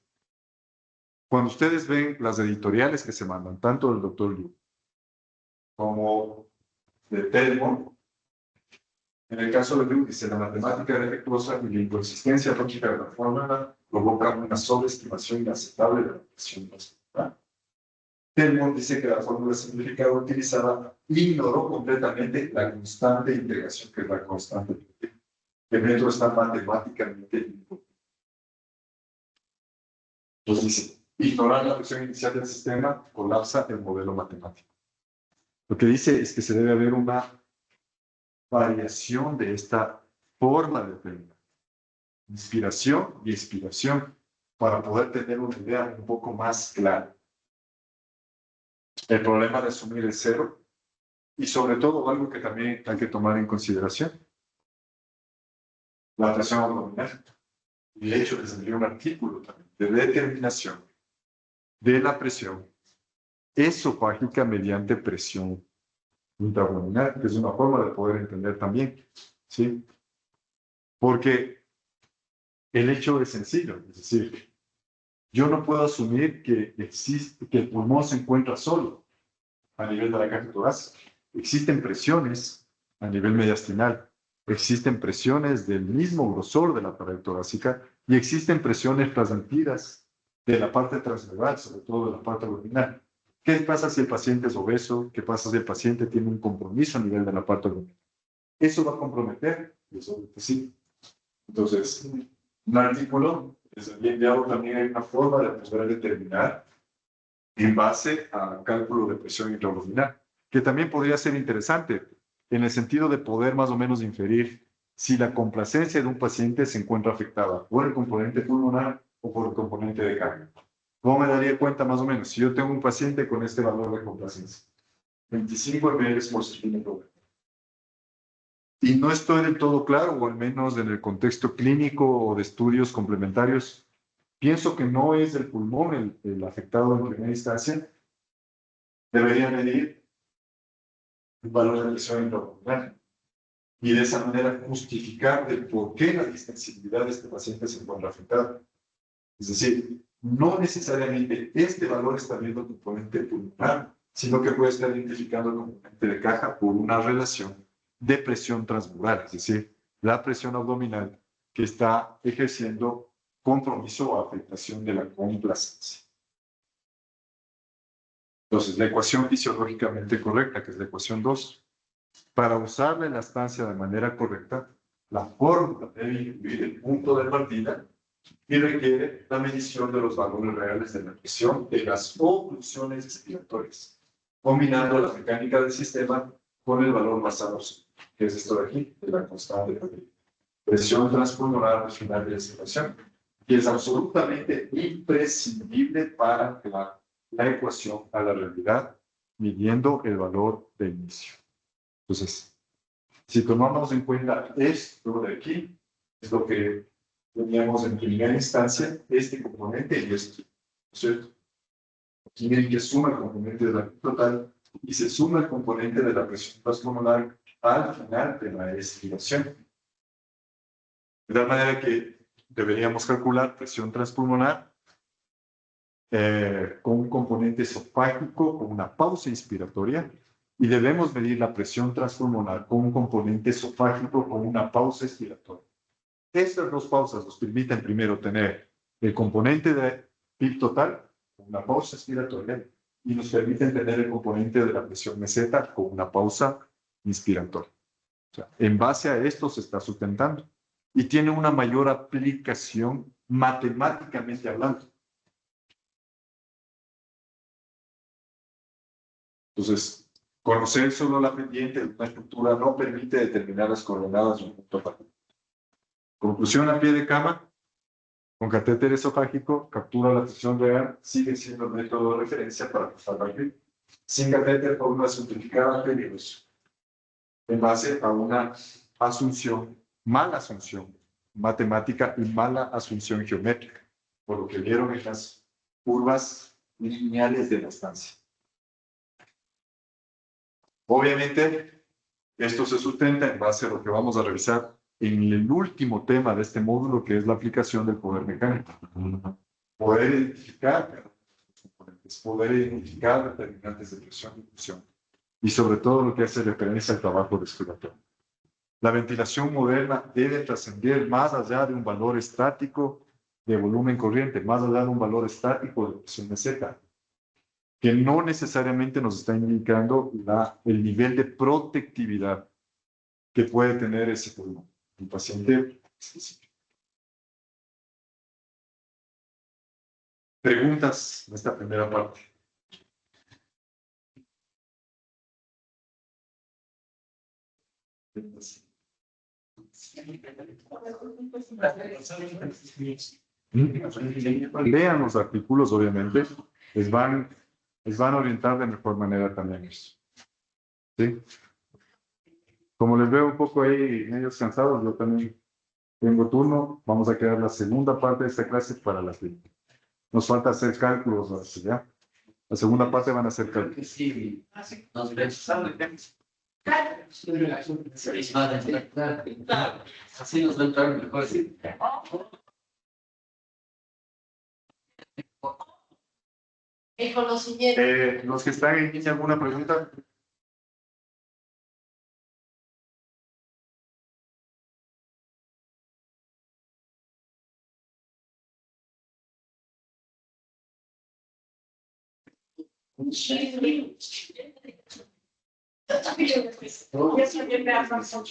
cuando ustedes ven las editoriales que se mandan, tanto del Dr. Liu como de Telmo, en el caso de Liu dice la matemática defectuosa y la inconsistencia lógica de la fórmula provocan una sobreestimación inaceptable de la presión hospital. Telmo dice que la fórmula simplificada utilizada ignoró completamente la constante de integración, que es la constante. El método está matemáticamente incompleto. Entonces dice, ignorar la presión inicial del sistema colapsa el modelo matemático. Lo que dice es que se debe haber una variación de esta forma de determinar. Inspiración y expiración para poder tener una idea un poco más clara. El problema de asumir el cero y sobre todo algo que también hay que tomar en consideración, la presión abdominal. Y de hecho les envié un artículo también de determinación de la presión esofágica mediante presión intraabdominal, que es una forma de poder entender también, ¿sí? Porque el hecho es sencillo, es decir, yo no puedo asumir que el pulmón se encuentra solo a nivel de la caja torácica. Existen presiones a nivel mediastinal, existen presiones del mismo grosor de la pared torácica y existen presiones transmitidas de la parte transversal, sobre todo de la parte abdominal. ¿Qué pasa si el paciente es obeso? ¿Qué pasa si el paciente tiene un compromiso a nivel de la parte abdominal? ¿Eso va a comprometer? Eso sí. Entonces, un artículo, les había enviado también hay una forma de poder determinar en base a cálculo de presión intraabdominal, que también podría ser interesante en el sentido de poder más o menos inferir si la complacencia de un paciente se encuentra afectada por el componente pulmonar o por el componente de carga. ¿Cómo me daría cuenta más o menos? Si yo tengo un paciente con este valor de complacencia, 25 ml por centímetro, y no estoy del todo claro, o al menos en el contexto clínico o de estudios complementarios, pienso que no es el pulmón el afectado en primera instancia, debería medir el valor de presión intraabdominal y de esa manera justificar el por qué la distensibilidad de este paciente se encuentra afectada. Es decir, no necesariamente este valor está viendo el componente pulmonar, sino que puede estar identificando el componente de caja por una relación de presión transmural, es decir, la presión abdominal que está ejerciendo compromiso o afectación de la complacencia. Entonces, la ecuación fisiológicamente correcta, que es la ecuación 2, para usar la elastancia de manera correcta, la fórmula debe incluir el punto de partida y requiere la medición de los valores reales de la presión de las oclusiones expiratorias, combinando la mecánica del sistema con el valor basado, que es esto de aquí, de la constante de presión transpulmonar al final de la expiración, que es absolutamente imprescindible para la ecuación a la realidad, midiendo el valor de inicio. Entonces, si tomamos en cuenta esto de aquí, es lo que teníamos en primera instancia, este componente y esto, ¿no es cierto? Aquí miren que suma el componente de la total y se suma el componente de la presión transpulmonar al final de la expiración. De tal manera que deberíamos calcular presión transpulmonar con un componente esofágico, con una pausa inspiratoria, y debemos medir la presión transpulmonar con un componente esofágico, con una pausa expiratoria. Estas dos pausas nos permiten primero tener el componente de PIB total, con una pausa expiratoria, y nos permiten tener el componente de la presión meseta con una pausa inspiratoria. O sea, en base a esto se está sustentando y tiene una mayor aplicación matemáticamente hablando. Entonces, conocer solo la pendiente de una estructura no permite determinar las coordenadas de un punto particular. Conclusión a pie de cama, con catéter esofágico, captura la presión real, sigue siendo el método de referencia para ajustar la PIB. Sin catéter, fórmula simplificada, peligroso. En base a una asunción, mala asunción matemática y mala asunción geométrica, por lo que vieron en las curvas lineales de la estancia. Obviamente, esto se sustenta en base a lo que vamos a revisar en el último tema de este módulo, que es la aplicación del poder mecánico. Poder identificar los componentes, poder identificar determinantes de presión y función, y sobre todo lo que hace referencia al trabajo respiratorio. La ventilación moderna debe trascender más allá de un valor estático de volumen corriente, más allá de un valor estático de presión meseta, que no necesariamente nos está indicando el nivel de protectividad que puede tener ese pulmón, un paciente específico. Preguntas en esta primera parte. Lean los artículos, obviamente, les van a orientar de mejor manera también eso. ¿Sí? Como les veo un poco ahí medio cansados, yo también tengo turno. Vamos a quedar la segunda parte de esta clase para la clínica. Nos falta hacer cálculos, ¿ya? La segunda parte van a ser cálculos. Sí, nos vemos. Así nos va a entrar mejor. El conocimiento. Los que están en línea, ¿alguna pregunta? Yes, I did that from some.